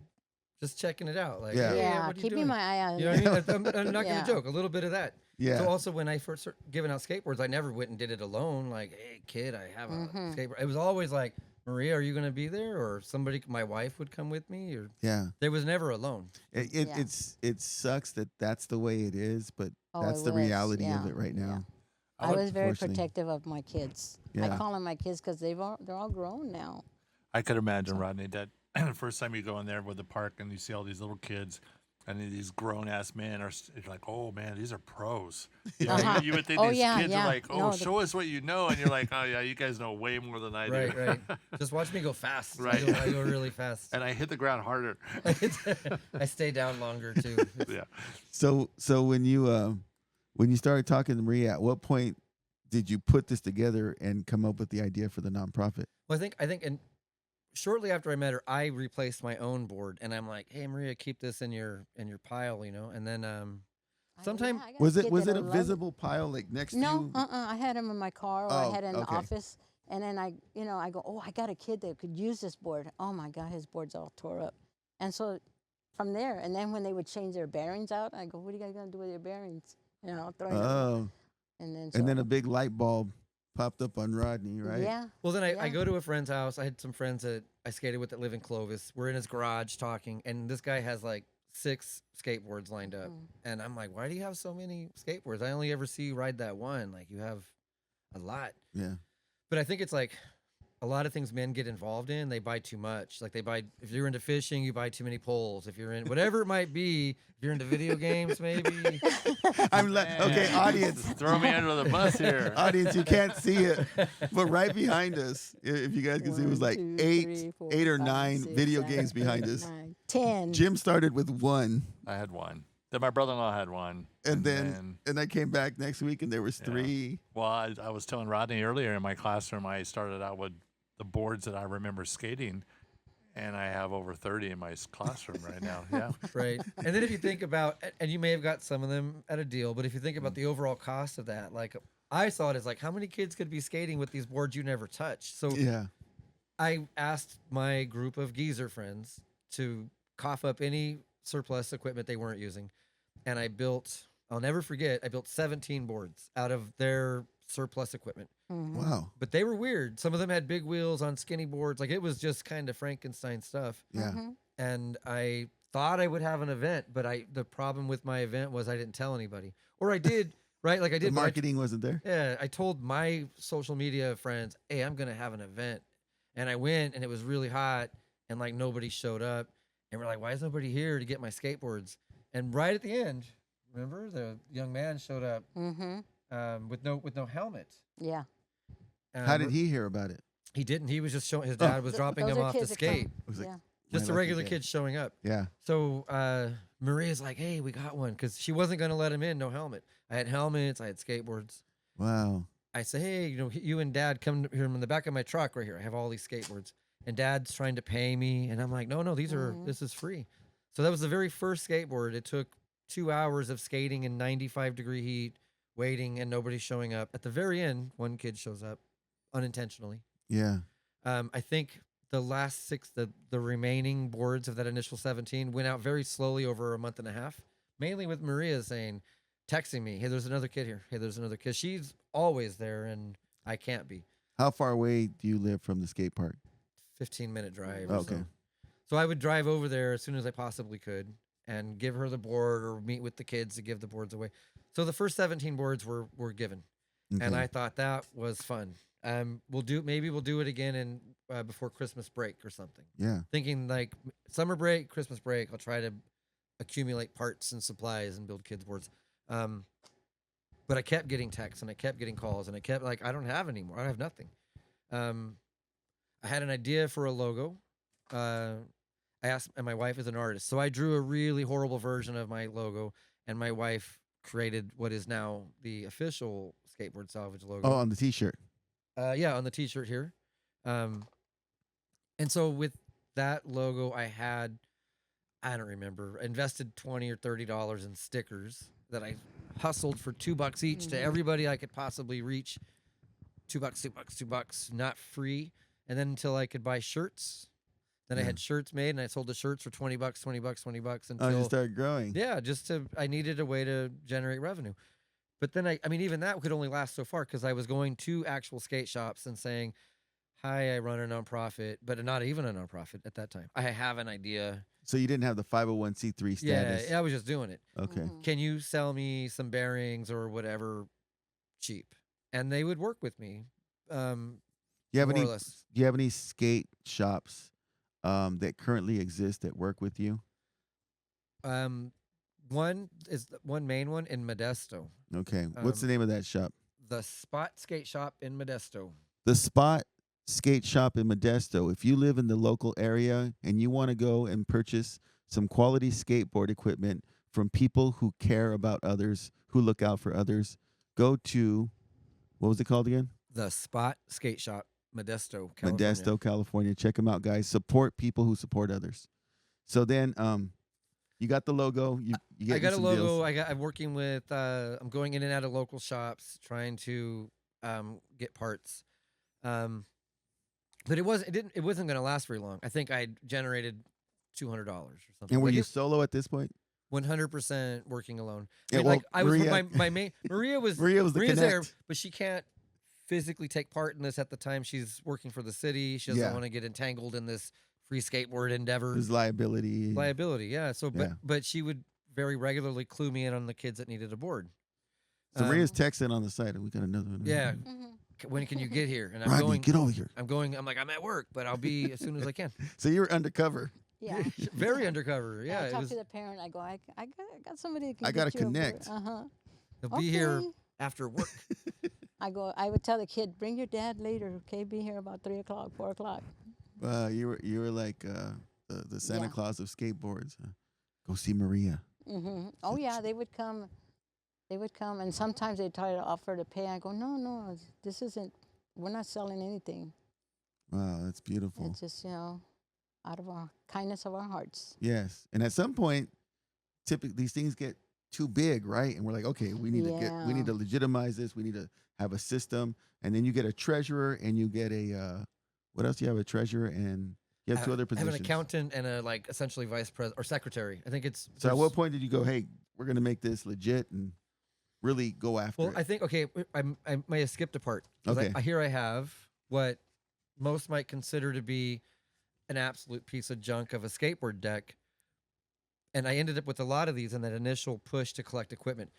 just checking it out. Like, Yeah. hey, Yeah, what are you keeping doing? my eye on You know what I mean? I'm not Yeah. going to joke. A little bit of that. Yeah. So also when I first started giving out skateboards, I never went and did it alone. Like, hey, kid, I have a Mhm. skateboard. It was always like, Maria, are you going to be there? Or somebody, my wife would come with me. Or Yeah. there was never alone. Yeah. It sucks that that's the way it is, but Oh, that's it the was, reality of yeah, it right now. I was very Unfortunately. protective of my kids. I Yeah. call them my kids because they're all grown now. I could imagine, Rodney, that the first time you go in there with the park and you see all these little kids and these grown ass men you're like, oh man, these are pros. You, know, Uh-huh. you would think Oh, these yeah, kids yeah. are like, oh, No, show us what you know. And you're like, oh yeah, you guys know way more than I do. Right, right. Just watch me go fast. Right. I go really fast. And I hit the ground harder. I stay down longer too. Yeah. So when you started talking to Maria, at what point did you put this together and come up with the idea for the nonprofit? Well, I think, and shortly after I met her, I replaced my own board, and I'm like, "Hey, Maria, keep this in your pile, you know." And then, Sometime- I got Was a it kid was it a that'll love visible pile like next to No, you? I had them in my car, or I Oh, had it in the okay. office, and then I go, oh, I got a kid that could use this board. Oh my God, his board's all tore up, and so from there, and then when they would change their bearings out, I go, what are you guys gonna do with your bearings? Throwing them. Oh, And then and then a big light bulb popped up on Rodney, right? Yeah. well, then I Yeah. go to a friend's house. I had some friends that I skated with that live in Clovis. We're in his garage talking, and this guy has like 6 skateboards lined up. And I'm like, why do you have so many skateboards? I only ever see you ride that one. Like, you have a lot. Yeah. But I think it's like a lot of things men get involved in, they buy too much. Like, they buy, if you're into fishing, you buy too many poles. If you're in whatever it might be, if you're into video games, maybe. Okay, audience. Throw me under the bus here. Audience, you can't see it, but right behind us, if you guys can see, it was like 1, 2, 8 3, 4, 8 or 5, 9 6, video 7, games behind 8, us. 9, 10. Jim started with 1, I had one. Then my brother-in-law had one. and then I came back next week and there was 3. Well, I was telling Rodney earlier in my classroom, I started out with the boards that I remember skating, and I have over 30 in my classroom right now. Yeah. Right. And then if you think about, and you may have got some of them at a deal, but if you think about the overall cost of that, like, I saw it as like, how many kids could be skating with these boards you never touch? So Yeah. I asked my group of geezer friends to cough up any surplus equipment they weren't using. And I built, I'll never forget, I built 17 boards out of their surplus equipment. Wow. But they were weird. Some of them had big wheels on skinny boards. Like, it was just kind of Frankenstein stuff. Yeah. And I thought I would have an event, but the problem with my event was I didn't tell anybody. Or I did, right? Like, I The did. but marketing wasn't there. yeah, I told my social media friends, hey, I'm going to have an event. And I went, and it was really hot, and like nobody showed up. And we're like, why is nobody here to get my skateboards? And right at the end, remember, the young man showed up with no helmet. Yeah. How did he hear about it? He didn't. He was just showing, his dad was dropping Those him are off the kids that come- skate. It was like, Yeah. Just My a lucky regular day. kid showing up. Yeah. So Maria's like, hey, we got one, because she wasn't going to let him in, no helmet. I had helmets. I had skateboards. Wow. I say, hey, you and Dad come here in the back of my truck right here. I have all these skateboards. And Dad's trying to pay me. And I'm like, no, this is free. So that was the very first skateboard. It took 2 hours of skating in 95-degree heat, waiting, and nobody showing up. At the very end, one kid shows up unintentionally. Yeah. I think the last 6, the remaining boards of that initial 17 went out very slowly over a month and a half, mainly with Maria texting me, hey, there's another kid here. Hey, there's another kid. She's always there, and I can't be. How far away do you live from the skate park? 15-minute drive. Okay. So I would drive over there as soon as I possibly could and give her the board or meet with the kids to give the boards away. So the first 17 boards were given. Okay. And I thought that was fun. Maybe we'll do it again in before Christmas break or something. Yeah. Thinking like summer break, Christmas break, I'll try to accumulate parts and supplies and build kids boards. But I kept getting texts and I kept getting calls and I kept like, I don't have anymore. I have nothing. I had an idea for a logo. I asked, and my wife is an artist, so I drew a really horrible version of my logo, and my wife created what is now the official Skateboard Salvage logo. Oh, on the T-shirt. Yeah, on the T-shirt here. And so with that logo, I don't remember, invested $20 or $30 in stickers that I hustled for $2 each to everybody I could possibly reach. $2, $2, not free. And then until I could buy shirts. Then I had shirts made, and I sold the shirts for $20, $20 until You started growing. yeah, I needed a way to generate revenue. But then I mean, even that could only last so far because I was going to actual skate shops and saying, hi, I run a nonprofit, but not even a nonprofit at that time. I have an idea. So you didn't have the 501c3 status. Yeah, I was just doing it. Okay. Can you sell me some bearings or whatever cheap? And they would work with me. You have more any? or less. Do you have any skate shops that currently exist that work with you? One main one in Modesto. Okay. What's the name of that shop? The Spot Skate Shop in Modesto. The Spot Skate Shop in Modesto. If you live in the local area and you want to go and purchase some quality skateboard equipment from people who care about others, who look out for others, go to, what was it called again? The Spot Skate Shop, Modesto, California. Modesto, California. Check them out, guys. Support people who support others. So then, you got the logo. You get I got a some logo. deals. I'm working with. I'm going in and out of local shops trying to get parts. But it wasn't going to last very long. I think I generated $200 or something. And were Like, you solo at this point? 100% working alone? Yeah, I mean, well, like I was Maria- my main. Maria was Maria's the Maria's there, connect. but she can't physically take part in this at the time. She's working for the city. She doesn't Yeah. want to get entangled in this free skateboard endeavor. There's liability. Liability, yeah. So, Yeah. but she would very regularly clue me in on the kids that needed a board. So Maria's texting on the side, and we got another one. Yeah. Mhm. When can you get here? And I'm Rodney, going. get over here. I'm like, I'm at work, but I'll be as soon as I can. So you were undercover. Yeah. Very undercover. Yeah, I it talk was. to the parent. I go, I got somebody. That can I gotta get you a board." connect. Uh-huh. He'll be here after work. I would tell the kid, bring your dad later. Okay, be here about 3 o'clock, 4 o'clock. You were like the Santa Yeah. Claus of skateboards. Go see Maria. Oh yeah, they would come. They would come, and sometimes they try to offer to pay. I go, no, this isn't. We're not selling anything. Wow, that's beautiful. It's just out of our kindness of our hearts. Yes, and at some point, typically these things get too big, right? And we're like, okay, we need to legitimize this. We need to have a system, and then you get a treasurer, and you get a what else? Do you have a treasurer, and you have two other I positions. have an accountant and a essentially vice president or secretary. I think it's. So at what point did you go, hey, we're gonna make this legit and really go after Well, it? I think I may have skipped a part. 'Cause Okay. Here I have what most might consider to be an absolute piece of junk of a skateboard deck, and I ended up with a lot of these in that initial push to collect equipment,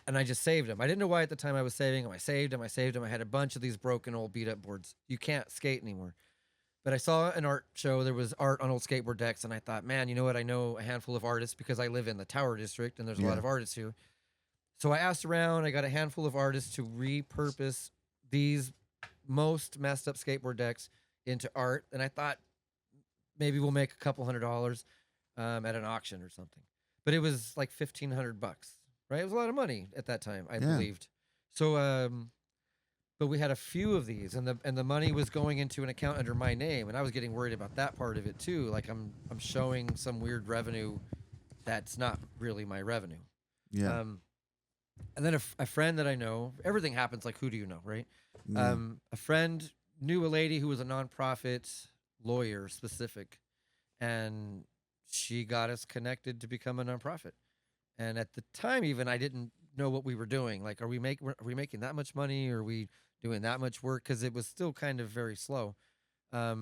and I just saved them. I didn't know why at the time I was saving them. I saved them. I had a bunch of these broken old beat up boards. You can't skate anymore. But I saw an art show. There was art on old skateboard decks, and I thought, man, you know what? I know a handful of artists because I live in the Tower District, and there's a lot Yeah. of artists here. So I asked around. I got a handful of artists to repurpose these most messed up skateboard decks into art, and I thought maybe we'll make a couple $100 at an auction or something. But it was like $1,500, right? It was a lot of money at that time, I believed. So, but we had a few of these, and the money was going into an account under my name, and I was getting worried about that part of it too. Like I'm showing some weird revenue that's not really my revenue. Yeah. And then a friend that I know, everything happens like who do you know, right? Yeah. A friend knew a lady who was a nonprofit lawyer specific, and she got us connected to become a nonprofit. And at the time, even I didn't know what we were doing. Like, are we making that much money? Or are we doing that much work? Because it was still kind of very slow. But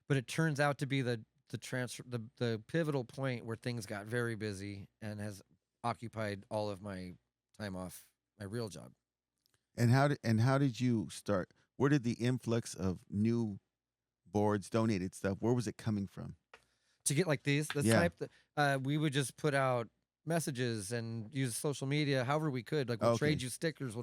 it turns out to be the pivotal point where things got very busy and has occupied all of my time off my real job. And how did you start? Where did the influx of new boards, donated stuff, where was it coming from? To get like this Yeah. type, we would just put out messages and use social media however we could. Like, we'll Okay. trade you stickers,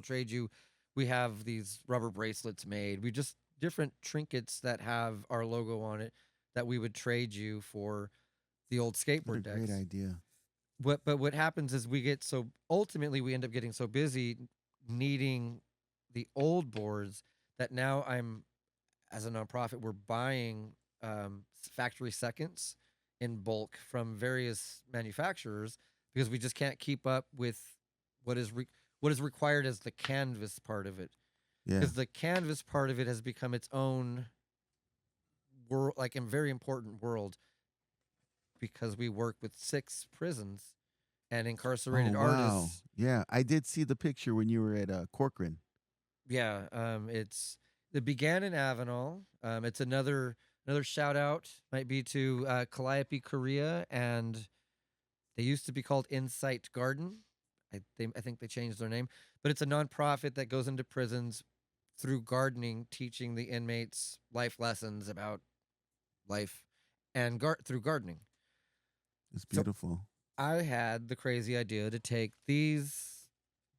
we have these rubber bracelets made. We just different trinkets that have our logo on it that we would trade you for the old What a skateboard decks. great idea. But what happens is we end up getting so busy needing the old boards that now as a nonprofit, we're buying factory seconds in bulk from various manufacturers because we just can't keep up with what is required as the canvas part of it. Yeah. Because the canvas part of it has become its own world, like a very important world, because we work with 6 prisons and incarcerated artists. Yeah, I did see the picture when you were at Corcoran. Yeah, it began in Avenal. It's another shout out might be to Calliope, Korea, and they used to be called Insight Garden. I think they changed their name, but it's a nonprofit that goes into prisons through gardening, teaching the inmates life lessons about life, and through gardening. It's beautiful. I had the crazy idea to take these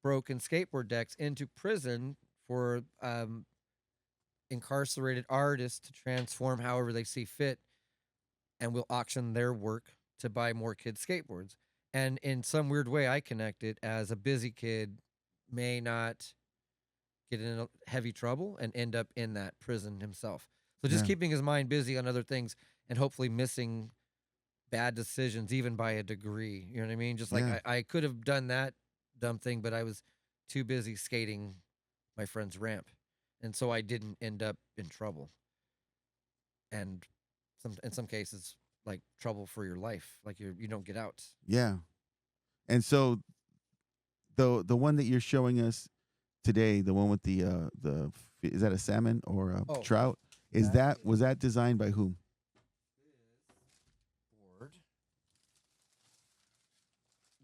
broken skateboard decks into prison for incarcerated artists to transform however they see fit, and we'll auction their work to buy more kids' skateboards. And in some weird way, I connect it as a busy kid may not get in heavy trouble and end up in that prison himself. So just Yeah. keeping his mind busy on other things and hopefully missing bad decisions, even by a degree. You know what I mean? Just like Yeah. I could have done that dumb thing, but I was too busy skating my friend's ramp. And so I didn't end up in trouble. And in some cases, like trouble for your life, like you don't get out. Yeah. And so the one that you're showing us today, the one with the is that a salmon or a Oh, trout? Was that designed by whom?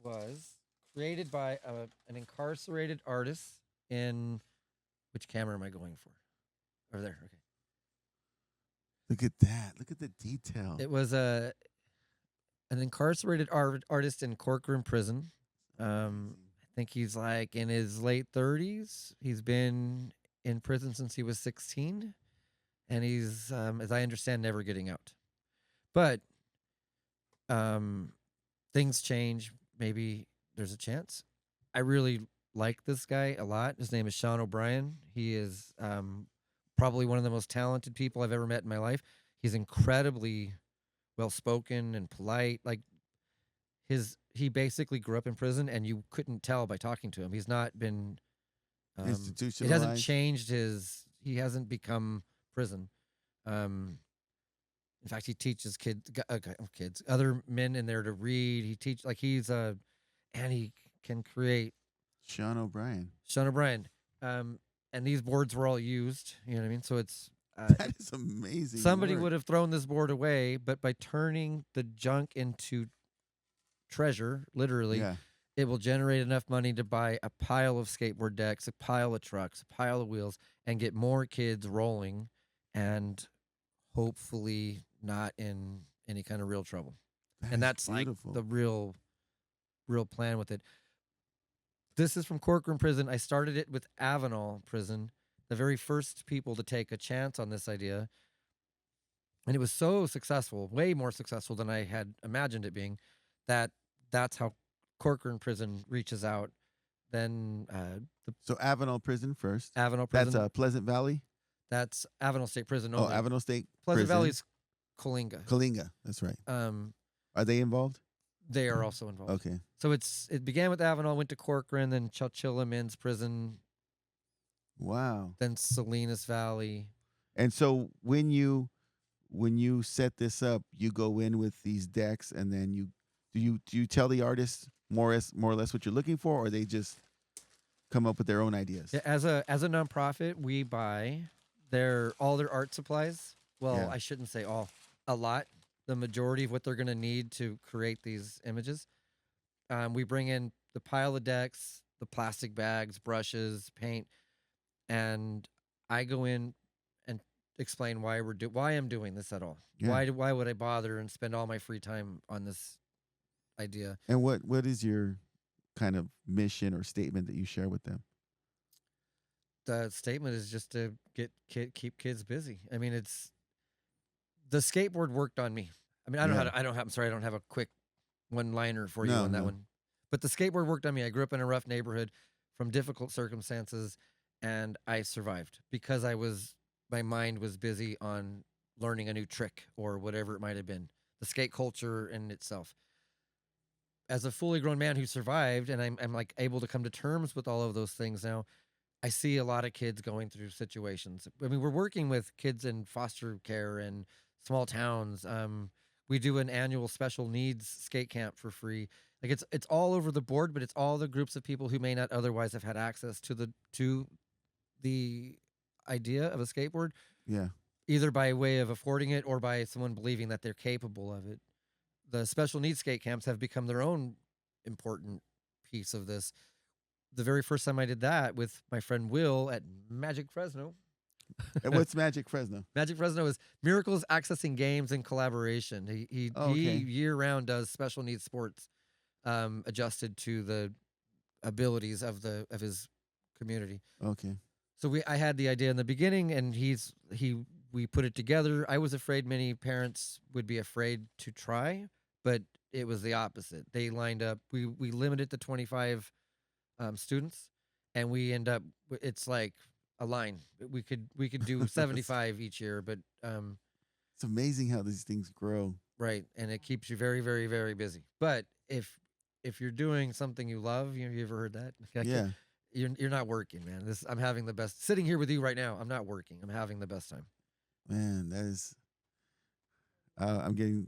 was created by an incarcerated artist in which camera am I going for? Over there. Okay. Look at that. Look at the detail. It was an incarcerated artist in Corcoran prison. I think he's like in his late 30s. He's been in prison since he was 16, and he's, as I understand, never getting out. But things change. Maybe there's a chance. I really like this guy a lot. His name is Sean O'Brien. He is probably one of the most talented people I've ever met in my life. He's incredibly well-spoken and polite. Like he basically grew up in prison, and you couldn't tell by talking to him. He's not been Institutionalized. It hasn't changed his. He hasn't become prison. In fact, he teaches other men in there to read. He and he can create. Sean O'Brien. Sean O'Brien. And these boards were all used. You know what I mean? So it's. That is amazing. Somebody work. would have thrown this board away, but by turning the junk into treasure, literally, Yeah. it will generate enough money to buy a pile of skateboard decks, a pile of trucks, a pile of wheels, and get more kids rolling and hopefully not in any kind of real trouble. That And is that's beautiful. like the real plan with it. This is from Corcoran Prison. I started it with Avenal Prison, the very first people to take a chance on this idea. And it was so successful, way more successful than I had imagined it being, that's how Corcoran Prison reaches out. Then the So Avenal Prison first. Avenal Prison. That's Pleasant Valley. That's Avenal State Prison Oh, only. Avenal State Pleasant Prison. Valley's Coalinga. Coalinga. That's right. Are they involved? They are also involved. Okay. So it began with Avenal, went to Corcoran, then Chowchilla Men's Prison, Wow. then Salinas Valley. And so when you set this up, you go in with these decks, and then do you tell the artists more or less what you're looking for, or they just come up with their own ideas? Yeah, as a nonprofit, we buy all their art supplies. Well, Yeah. I shouldn't say all. A lot. The majority of what they're going to need to create these images. We bring in the pile of decks, the plastic bags, brushes, paint, and I go in and explain why I'm doing this at all. Yeah. Why would I bother and spend all my free time on this idea? And what is your kind of mission or statement that you share with them? The statement is just to keep kids busy. I mean, it's the skateboard worked on me. I mean, I'm sorry, I don't have a quick one-liner for you on that one. But the skateboard worked on me. I grew up in a rough neighborhood from difficult circumstances, and I survived because my mind was busy on learning a new trick or whatever it might have been. The skate culture in itself. As a fully grown man who survived, and I'm like able to come to terms with all of those things now, I see a lot of kids going through situations. I mean, we're working with kids in foster care and small towns. We do an annual special needs skate camp for free. Like it's all over the board, but it's all the groups of people who may not otherwise have had access to the idea of a skateboard. Yeah. Either by way of affording it or by someone believing that they're capable of it. The special needs skate camps have become their own important piece of this. The very first time I did that with my friend Will at Magic Fresno. And what's Magic Fresno? Magic Fresno is Miracles Accessing Games and Collaboration. He year round does special needs sports, adjusted to the abilities of his community. Okay. So I had the idea in the beginning, and we put it together. I was afraid many parents would be afraid to try, but it was the opposite. They lined up. We limited to 25 students, and we end up. It's like a line. We could do 75 each year, but it's amazing how these things grow. Right, and it keeps you very, very, very busy. But if you're doing something you love, you ever heard that? Yeah. You're not working, man. I'm having the best. Sitting here with you right now, I'm not working. I'm having the best time. Man, that is. I'm getting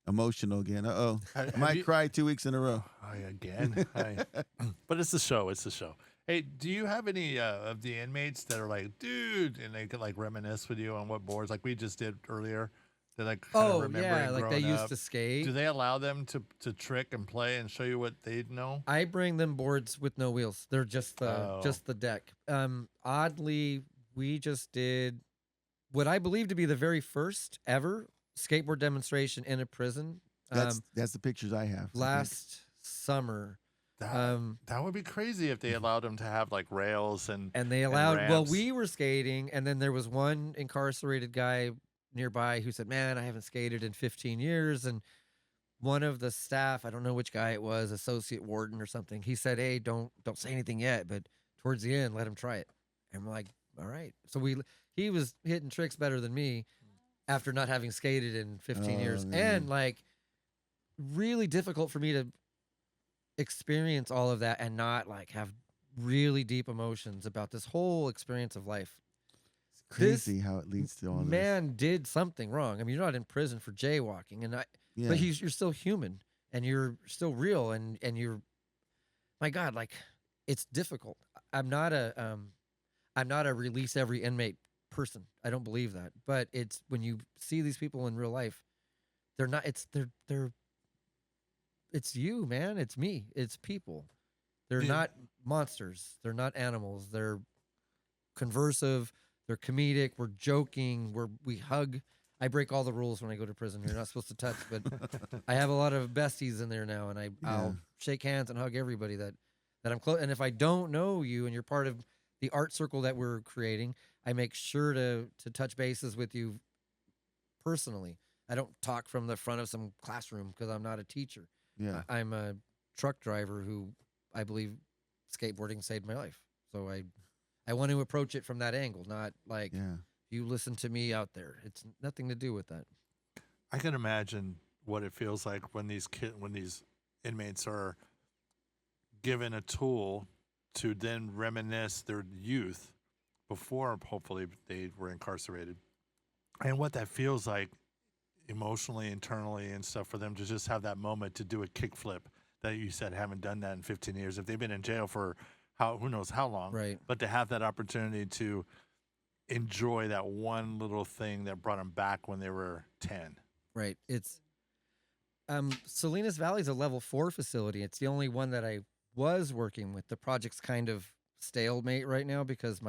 emotional again. I Have might you- cry 2 weeks in a row. Again. But it's the show. It's the show. Hey, do you have any of the inmates that are like, dude, and they can like reminisce with you on what boards, like we just did earlier? They like kind of Oh remember yeah, like they growing used up. to skate. Do they allow them to trick and play and show you what they know? I bring them boards with no wheels. They're just the deck. Oddly, we just did what I believe to be the very first ever skateboard demonstration in a prison. That's the pictures I have. Last summer. That would be crazy if they allowed them to have like rails and they allowed. Well, ramps. we were skating, and then there was one incarcerated guy nearby who said, "Man, I haven't skated in 15 years." And one of the staff, I don't know which guy it was, associate warden or something, he said, "Hey, don't say anything yet, but towards the end, let him try it." And we're like, "All right." So he was hitting tricks better than me after not having skated in 15 years, man. and like really difficult for me to experience all of that and not like have really deep emotions about this whole experience of life. It's crazy how it leads to all this. Man did something wrong. I mean, you're not in prison for jaywalking, and Yeah. but you're still human and you're still real, and you're, my God, like it's difficult. I'm not a release every inmate person. I don't believe that. But it's when you see these people in real life, it's you, man. It's me. It's people. They're Yeah. not monsters. They're not animals. They're conversive. They're comedic. We're joking. We hug. I break all the rules when I go to prison. You're not supposed to touch, but I have a lot of besties in there now, and I'll shake hands and hug everybody that I'm close. And if I don't know you and you're part of the art circle that we're creating, I make sure to touch bases with you personally. I don't talk from the front of some classroom because I'm not a teacher. Yeah. I'm a truck driver who I believe skateboarding saved my life. So I want to approach it from that angle, not like you listen to me out there. It's nothing to do with that. I can imagine what it feels like when these inmates are given a tool to then reminisce their youth before hopefully they were incarcerated, and what that feels like emotionally, internally, and stuff for them to just have that moment to do a kickflip that you said haven't done that in 15 years. If they've been in jail for who knows how long, Right. But to have that opportunity to enjoy that one little thing that brought them back when they were 10. Right. It's Salinas Valley is a level 4 facility. It's the only one that I was working with. The project's kind of stalemate right now because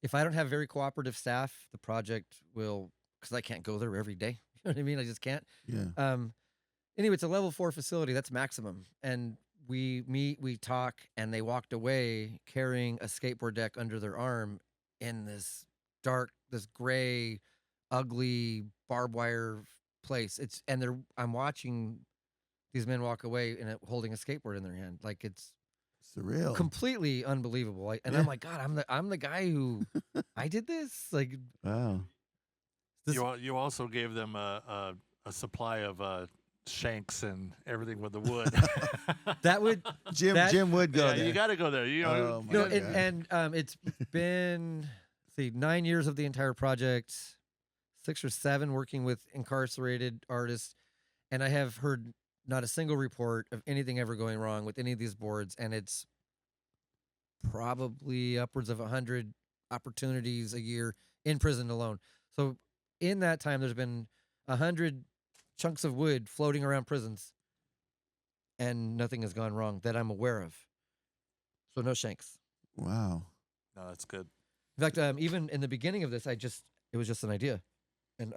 if I don't have very cooperative staff, the project will, because I can't go there every day. You know what I mean? I just can't. Yeah. Anyway, it's a level 4 facility. That's maximum. And we meet, we talk, and they walked away carrying a skateboard deck under their arm in this gray, ugly barbed wire place. I'm watching these men walk away and holding a skateboard in their hand. Like it's surreal. Completely unbelievable. I'm like, God, I'm the guy who I did this. Like, wow. You also gave them a supply of shanks and everything with the wood. That would Jim would go yeah, there. you got to go there. You know, Oh, no, my God. it's been 9 years of the entire project, 6 or 7 working with incarcerated artists, and I have heard not a single report of anything ever going wrong with any of these boards, and it's probably upwards of 100 opportunities a year in prison alone. So in that time, there's been 100 chunks of wood floating around prisons, and nothing has gone wrong that I'm aware of. So no shanks. Wow. No, that's good. In fact, even in the beginning of this, it was just an idea, and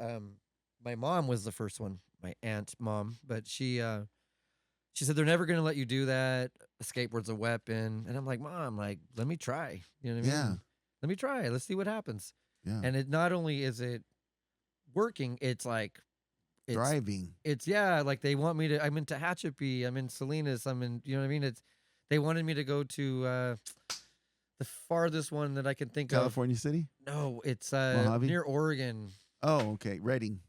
my mom was the first one, my aunt mom, but she said they're never going to let you do that. A skateboard's a weapon, and I'm like, Mom, like let me try. You know what I mean? Yeah. Let me try. Let's see what happens. Yeah. And it not only is it working, it's like Driving. It's like they want me to. I'm in Tehachapi. I'm in Salinas. I'm in. You know what I mean? They wanted me to go to the farthest one that I can think California City? of. No, it's Mojave? near Oregon. Oh, okay. Reading.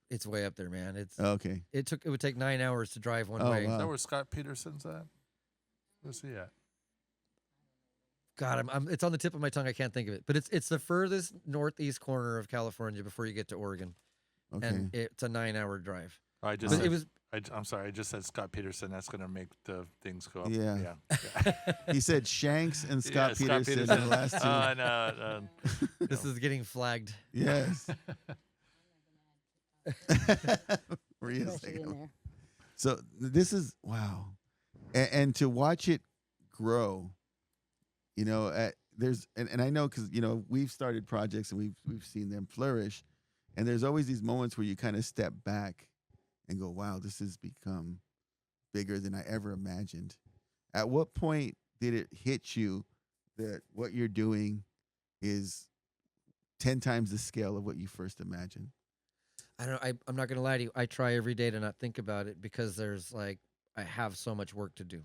It's way up there, man. It's Okay. It would take 9 hours to drive one Oh, way. wow. Is that where Scott Peterson's at? Where's he at? God, it's on the tip of my tongue. I can't think of it, but it's the furthest northeast corner of California before you get to Oregon, Okay. and it's a 9-hour drive. I just But said, it was I'm sorry. I just said Scott Peterson. That's going to make the things go up. Yeah. Yeah. He said Shanks and Scott Yeah, Peterson in the last two. No, this is getting flagged. Yes. Maria's Brush it taking in over. there. So this is wow, and to watch it grow, there's and I know because we've started projects and we've seen them flourish, and there's always these moments where you kind of step back and go, wow, this has become bigger than I ever imagined. At what point did it hit you that what you're doing is 10 times the scale of what you first imagined? I don't. I'm not gonna lie to you. I try every day to not think about it because there's like I have so much work to do.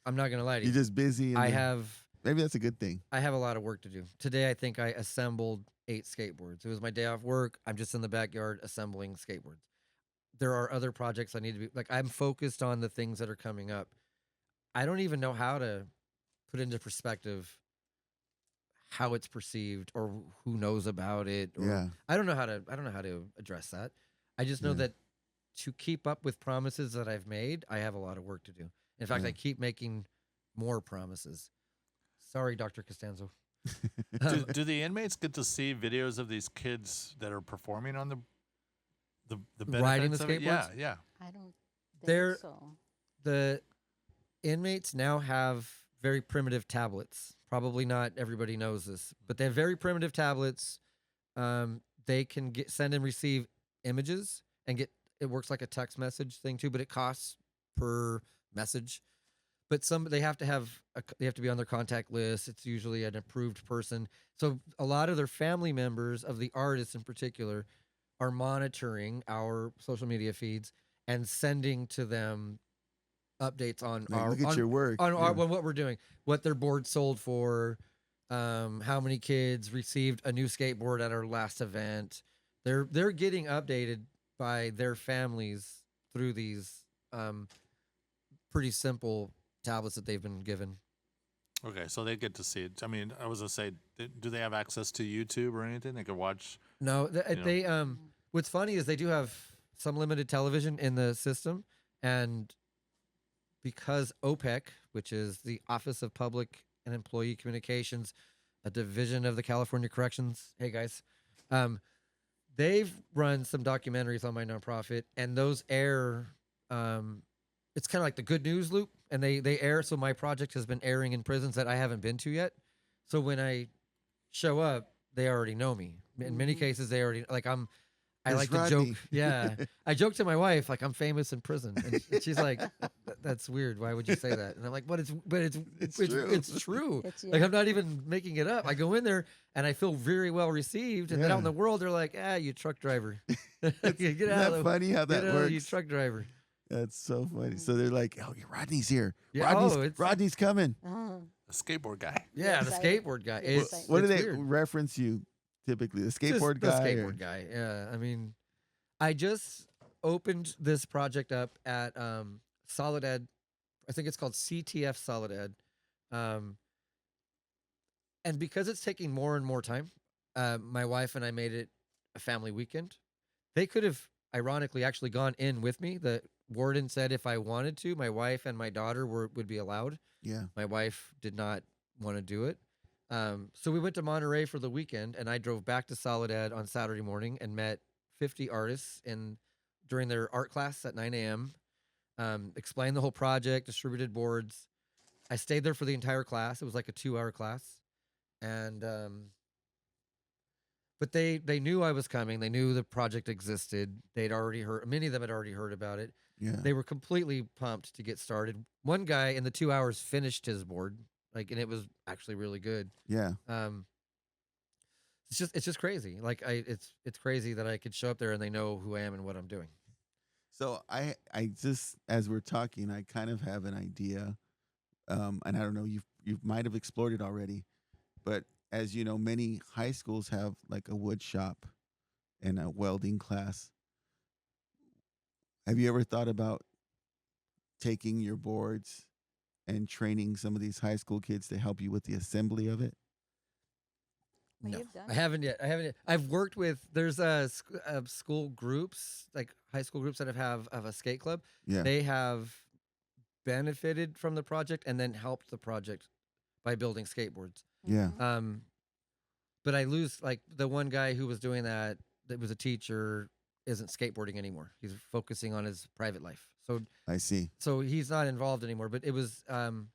I'm not gonna lie to You're you. just busy. And I then- have maybe that's a good thing. I have a lot of work to do. Today I think I assembled 8 skateboards. It was my day off work. I'm just in the backyard assembling skateboards. There are other projects I need to be like I'm focused on the things that are coming up. I don't even know how to put into perspective how it's perceived or who knows about it. Or, Yeah. I don't know how to address that. I just know Yeah. that to keep up with promises that I've made, I have a lot of work to do. In fact, Yeah. I keep making more promises. Sorry, Dr. Costanzo. Do the inmates get to see videos of these kids that are performing on the Riding the benefits of it? Yeah, skateboards? yeah. I don't think They're- so. The inmates now have very primitive tablets. Probably not everybody knows this, but they have very primitive tablets. They can send and receive images and get it works like a text message thing too, but it costs per message. But they have to be on their contact list. It's usually an approved person. So a lot of their family members of the artists in particular are monitoring our social media feeds and sending to them updates on Like, our look at your work. on Yeah. what we're doing, what their board sold for, how many kids received a new skateboard at our last event. They're getting updated by their families through these pretty simple tablets that they've been given. Okay, so they get to see it. I mean, I was gonna say, do they have access to YouTube or anything? They could watch. No, know. they what's funny is they do have some limited television in the system, and because OPEC, which is the Office of Public and Employee Communications, a division of the California Corrections. Hey guys, they've run some documentaries on my nonprofit, and those air. It's kind of like the good news loop, and they air. So my project has been airing in prisons that I haven't been to yet. So when I show up, they already know me. In many cases, they already like I'm. I It's like to Rodney. joke. Yeah, I joke to my wife like I'm famous in prison, and she's like, "That's weird. Why would you say that?" And I'm like, "But it's true. It's true. It's, Like yeah. I'm not even making it up. I go in there and I feel very well received, and then out in Yeah. the world they're like, you truck driver, get Isn't out that of funny how the, that get out of, you works? truck driver." That's so funny. So they're like, "Oh, Rodney's here. Yeah, Rodney's coming." Uh-huh. A skateboard guy. Yeah, the Yes, skateboard guy. yes, It's, What do it's they weird. reference you typically? The Just skateboard the guy? skateboard guy. Yeah, I mean, I just opened this project up at Solid Ed. I think it's called CTF Solid Ed. And because it's taking more and more time, my wife and I made it a family weekend. They could have, ironically, actually gone in with me. The warden said if I wanted to, my wife and my daughter would be allowed. Yeah. My wife did not want to do it. So we went to Monterey for the weekend, and I drove back to Solid Ed on Saturday morning and met 50 artists during their art class at 9 a.m. Explained the whole project, distributed boards. I stayed there for the entire class. It was like a 2-hour class. And but they knew I was coming. They knew the project existed. They'd already heard, many of them had already heard about it. Yeah. They were completely pumped to get started. One guy in the 2 hours finished his board, and it was actually really good. Yeah. It's just crazy. Like it's crazy that I could show up there and they know who I am and what I'm doing. So I just, as we're talking, I kind of have an idea, and I don't know, you might have explored it already, but as you know, many high schools have like a wood shop and a welding class. Have you ever thought about taking your boards and training some of these high school kids to help you with the assembly of it? Well, No, you've done I it. haven't yet. I've worked with. There's school groups, like high school groups that have a skate club. Yeah. They have benefited from the project and then helped the project by building skateboards. Yeah. Mhm. But I lose like the one guy who was doing that was a teacher isn't skateboarding anymore. He's focusing on his private life. So I see. he's not involved anymore. But it was and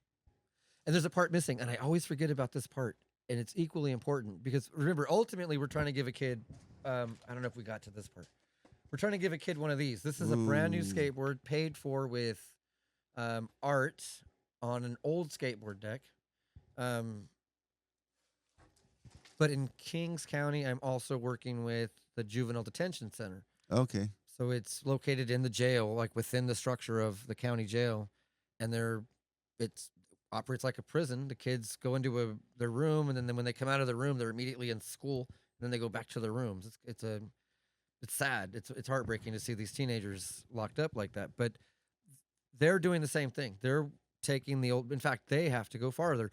there's a part missing, and I always forget about this part, and it's equally important because remember, ultimately, we're trying to give a kid. I don't know if we got to this part. We're trying to give a kid one of these. This is a brand new Ooh. skateboard, paid for with art on an old skateboard deck. But in Kings County, I'm also working with the Juvenile Detention Center. Okay. So it's located in the jail, like within the structure of the county jail, and it's operates like a prison. The kids go into their room, and then when they come out of the room, they're immediately in school, and then they go back to their rooms. It's sad. It's heartbreaking to see these teenagers locked up like that. But they're doing the same thing. They're taking the old. In fact, they have to go farther.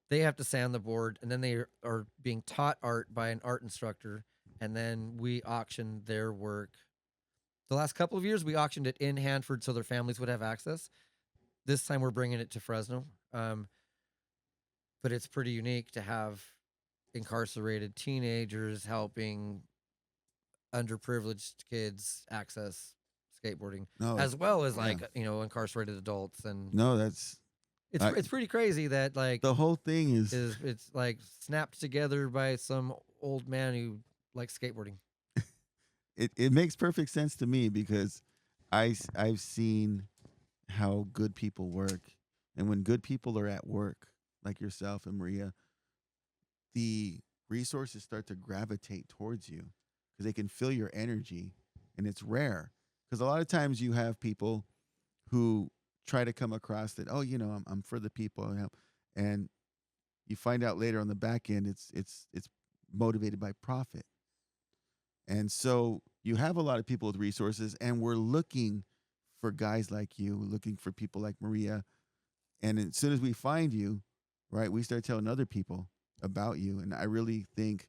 They have to sand the board, and then they are being taught art by an art instructor, and then we auction their work. The last couple of years, we auctioned it in Hanford so their families would have access. This time, we're bringing it to Fresno. But it's pretty unique to have incarcerated teenagers helping underprivileged kids access skateboarding, No. as well as yeah. like incarcerated adults, and No, that's it's pretty crazy that like the whole thing is it's like snapped together by some old man who likes skateboarding. it makes perfect sense to me because I've seen how good people work, and when good people are at work, like yourself and Maria, the resources start to gravitate towards you because they can feel your energy, and it's rare because a lot of times you have people who try to come across that, oh, I'm for the people, and you find out later on the back end it's motivated by profit. And so you have a lot of people with resources, and we're looking for guys like you, looking for people like Maria. And as soon as we find you, right, we start telling other people about you. And I really think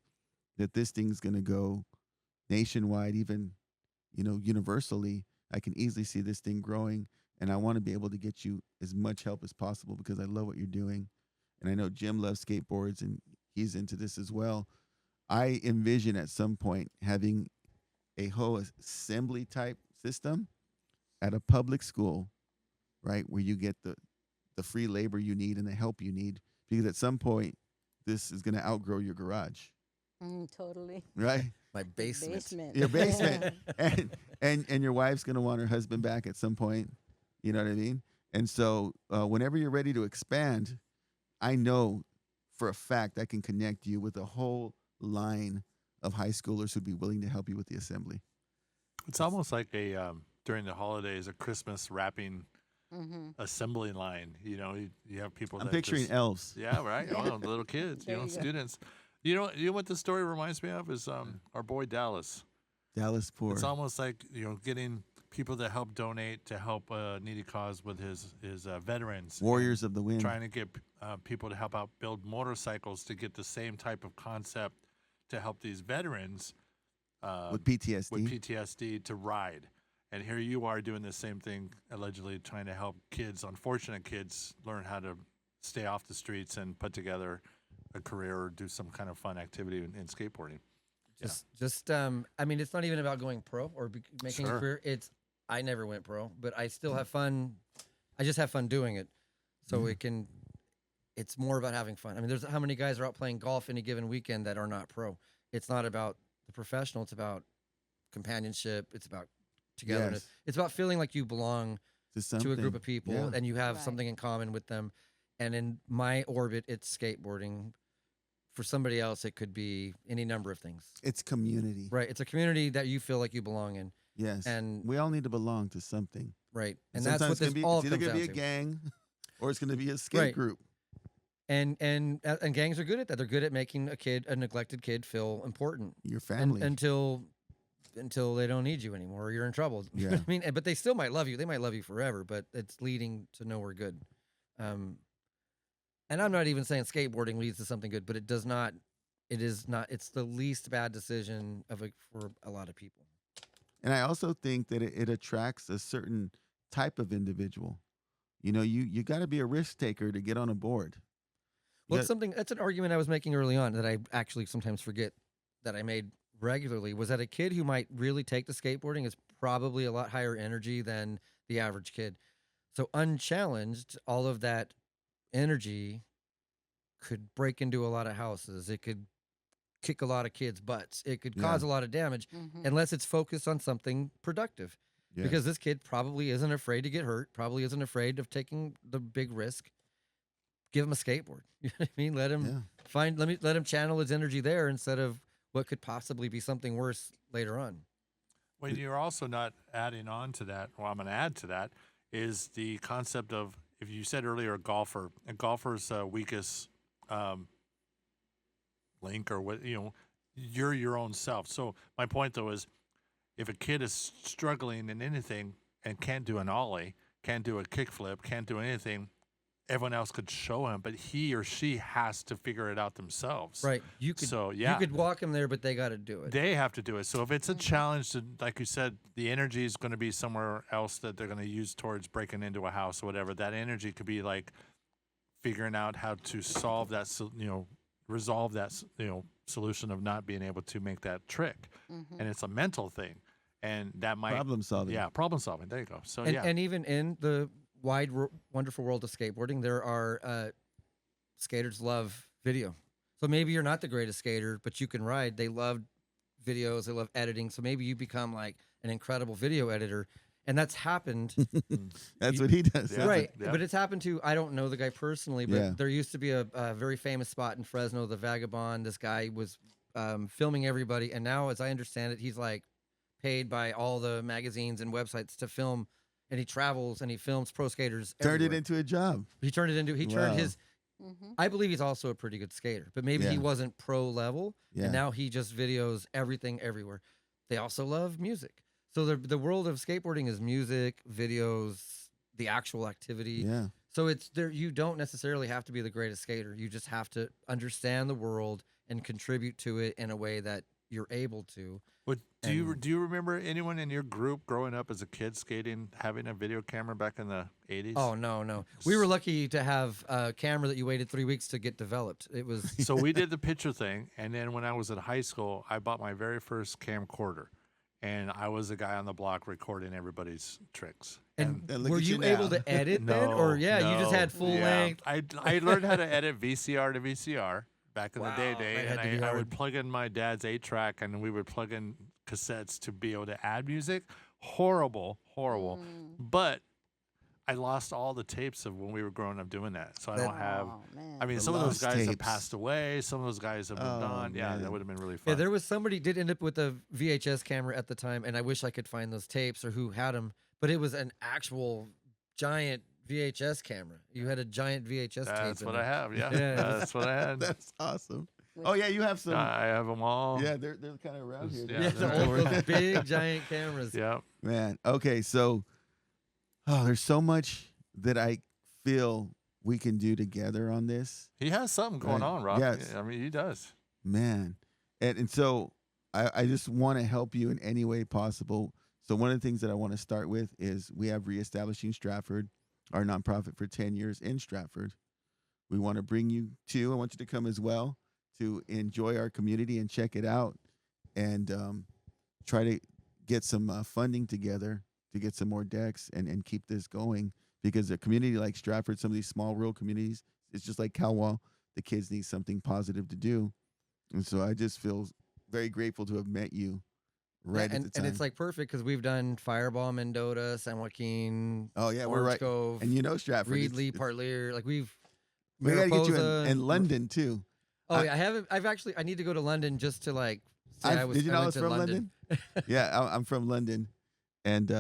that this thing's going to go nationwide, even, universally. I can easily see this thing growing, and I want to be able to get you as much help as possible because I love what you're doing. And I know Jim loves skateboards, and he's into this as well. I envision at some point having a whole assembly type system at a public school, right, where you get the free labor you need and the help you need, because at some point this is going to outgrow your garage, Totally. right? My basement. Your basement, and your wife's going to want her husband back at some point. You know what I mean? And so whenever you're ready to expand, I know for a fact I can connect you with a whole line of high schoolers who'd be willing to help you with the assembly. It's almost like during the holidays, a Christmas wrapping assembly line. You have people. I'm that picturing just, elves. Yeah, right. Oh, the little kids. There you go. Students. You know what the story reminds me of is our boy Dallas. Dallas Poor. It's almost like getting people that help donate to help a needy cause with his veterans. Warriors of the Wind. Trying to get people to help out build motorcycles to get the same type of concept to help these veterans with PTSD. with PTSD to ride. And here you are doing the same thing, allegedly trying to help kids, unfortunate kids, learn how to stay off the streets and put together a career or do some kind of fun activity in skateboarding. I mean, it's not even about going pro or making a Sure. career. I never went pro, but I still have fun. I just have fun doing it. So it's more about having fun. I mean, there's how many guys are out playing golf any given weekend that are not pro. It's not about the professional. It's about companionship. It's about togetherness. Yes. It's about feeling like you belong to a group of people Yeah. and you have Right. something in common with them. And in my orbit, it's skateboarding. For somebody else, it could be any number of things. It's community. Right. It's a community that you feel like you belong in. Yes. And we all need to belong to something. right. And And that's what sometimes this all it's either comes going down to be a to. gang or it's going to be a skate Right. group. And gangs are good at that. They're good at making a neglected kid feel important Your family. until they don't need you anymore or you're in trouble. You know what I mean? But they still might love you. They might love you forever, but it's leading to nowhere good. And I'm not even saying skateboarding leads to something good, but it does not. It is not. It's the least bad decision for a lot of people. And I also think that it attracts a certain type of individual. You got to be a risk taker to get on a board. Well, that's an argument I was making early on that I actually sometimes forget that I made regularly was that a kid who might really take to skateboarding is probably a lot higher energy than the average kid. So unchallenged, all of that energy could break into a lot of houses. It could kick a lot of kids' butts. It could cause a lot of damage unless it's focused on something productive. Yeah. Because this kid probably isn't afraid to get hurt, probably isn't afraid of taking the big risk. Give him a skateboard. You know what I mean? Let him let him channel his energy there instead of what could possibly be something worse later on. Well, you're also not adding on to that. Well, I'm going to add to that is the concept of, if you said earlier, a golfer's weakest link or what, you're your own self. So my point though is, if a kid is struggling in anything and can't do an ollie, can't do a kickflip, can't do anything, everyone else could show him, but he or she has to figure it out themselves. Right. You could walk them there, but they got to do it. They have to do it. So if it's a challenge to, like you said, the energy is going to be somewhere else that they're going to use towards breaking into a house or whatever. That energy could be like figuring out how to solve that, resolve that, solution of not being able to make that trick. And it's a mental thing. And that might Problem solving. Yeah, problem solving. There you go. So and even in the wide, wonderful world of skateboarding, there are skaters love video. So maybe you're not the greatest skater, but you can ride. They love videos. They love editing. So maybe you become like an incredible video editor. And that's happened. That's what he does. Yeah. Right. Yeah. But it's happened to, I don't know the guy personally, but there used to be a very famous spot in Fresno, the Vagabond. This guy was filming everybody. And now, as I understand it, he's like paid by all the magazines and websites to film. And he travels and he films pro skaters. Turned it everywhere. into a job. He turned his, I believe he's also a pretty good skater, but maybe he wasn't pro level. Yeah. And now he just videos everything everywhere. They also love music. So the world of skateboarding is music, videos, the actual activity. Yeah. So it's there. You don't necessarily have to be the greatest skater. You just have to understand the world and contribute to it in a way that you're able to. But do you remember anyone in your group growing up as a kid skating, having a video camera back in the 80s? Oh, no. We were lucky to have a camera that you waited 3 weeks to get developed. It was So we did the picture thing, and then when I was in high school, I bought my very first camcorder, and I was the guy on the block recording everybody's tricks. And look were at you you able now. to edit then? Or you just had full length? I learned how to edit VCR to VCR back in the day, that had to be and I hard. would plug in my dad's 8-track, and we would plug in cassettes to be able to add music. Horrible. But I lost all the tapes of when we were growing up doing that, so I don't have. I mean, The some of those lost guys have tapes. passed away. Some of those guys have moved on. Yeah, man. that would have been really fun. Yeah, there was somebody did end up with a VHS camera at the time, and I wish I could find those tapes or who had them. But it was an actual giant VHS camera. You had a giant VHS tape. That's in what there. I have. Yeah, Yeah. that's what I had. That's awesome. Oh yeah, you have some. I have them all. Yeah, they're kind of around here. Yeah, Yeah, they're the old, those big giant cameras. Yeah. Man. Okay, so there's so much that I feel we can do together on this. He has something going Right. on, Rob. Yes. I mean, he does. Man. And so I just want to help you in any way possible. So one of the things that I want to start with is we have Reestablishing Stratford, our nonprofit for 10 years in Stratford. We want to bring you I want you to come as well to enjoy our community and check it out and try to get some funding together to get some more decks and keep this going, because a community like Stratford, some of these small rural communities, it's just like Calwa, the kids need something positive to do. And so I just feel very grateful to have met you right at the time. And it's like perfect because we've done Fireball, Mendota, San Joaquin. Oh yeah, we're Orange right. Cove, And you know Stratford. Reedley, Partlier. Like we gotta get you Mariposa, in London too. Oh yeah, I haven't. I need to go to London just to like. Say I was. Did you know I went was to from London? Yeah, I'm from London. And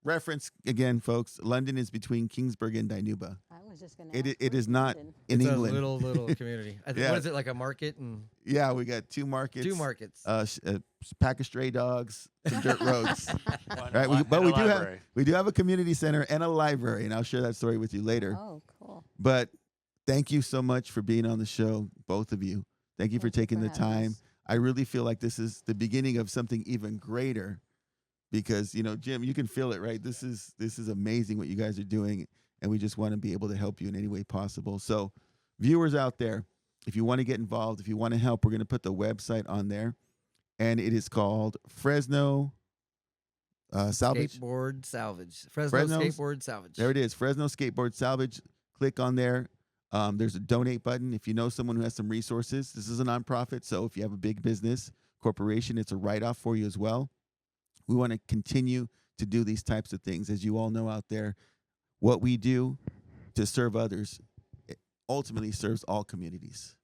reference again, folks. London is between Kingsburg and Dinuba. I was just gonna. It is not in It's England. a little community. Yeah. What is it, like a market and Yeah, we got two markets. two markets? Pack of stray dogs, some dirt roads. Right, And but a we do have library. a community center and a library, and I'll share that story with you later. Oh, cool. But thank you so much for being on the show, both of you. Thank you for Thank you taking for the having time. us. I really feel like this is the beginning of something even greater, because Jim, you can feel it, right? This is amazing what you guys are doing, and we just want to be able to help you in any way possible. So, viewers out there, if you want to get involved, if you want to help, we're going to put the website on there. And it is called Fresno Salvage. Skateboard salvage. Fresno's- Skateboard salvage. There it is, Fresno Skateboard Salvage. Click on there. There's a donate button. If you know someone who has some resources, this is a nonprofit, so if you have a big business, corporation, it's a write-off for you as well. We want to continue to do these types of things. As you all know out there, what we do to serve others, it ultimately serves all communities.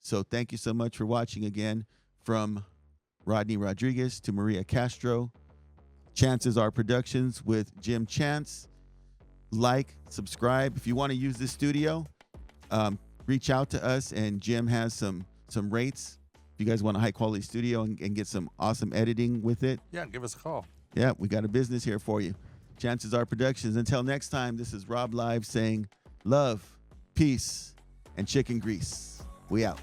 So thank you so much for watching again. From Rodney Rodriguez to Maria Castro, Chances Are Productions with Jim Chance. Like, subscribe. If you want to use this studio, reach out to us, and Jim has some rates. If you guys want a high quality studio and get some awesome editing with it, Yeah, give us a call. yeah, we got a business here for you. Chances Are Productions. Until next time, this is RobLive saying love, peace, and chicken grease. We out.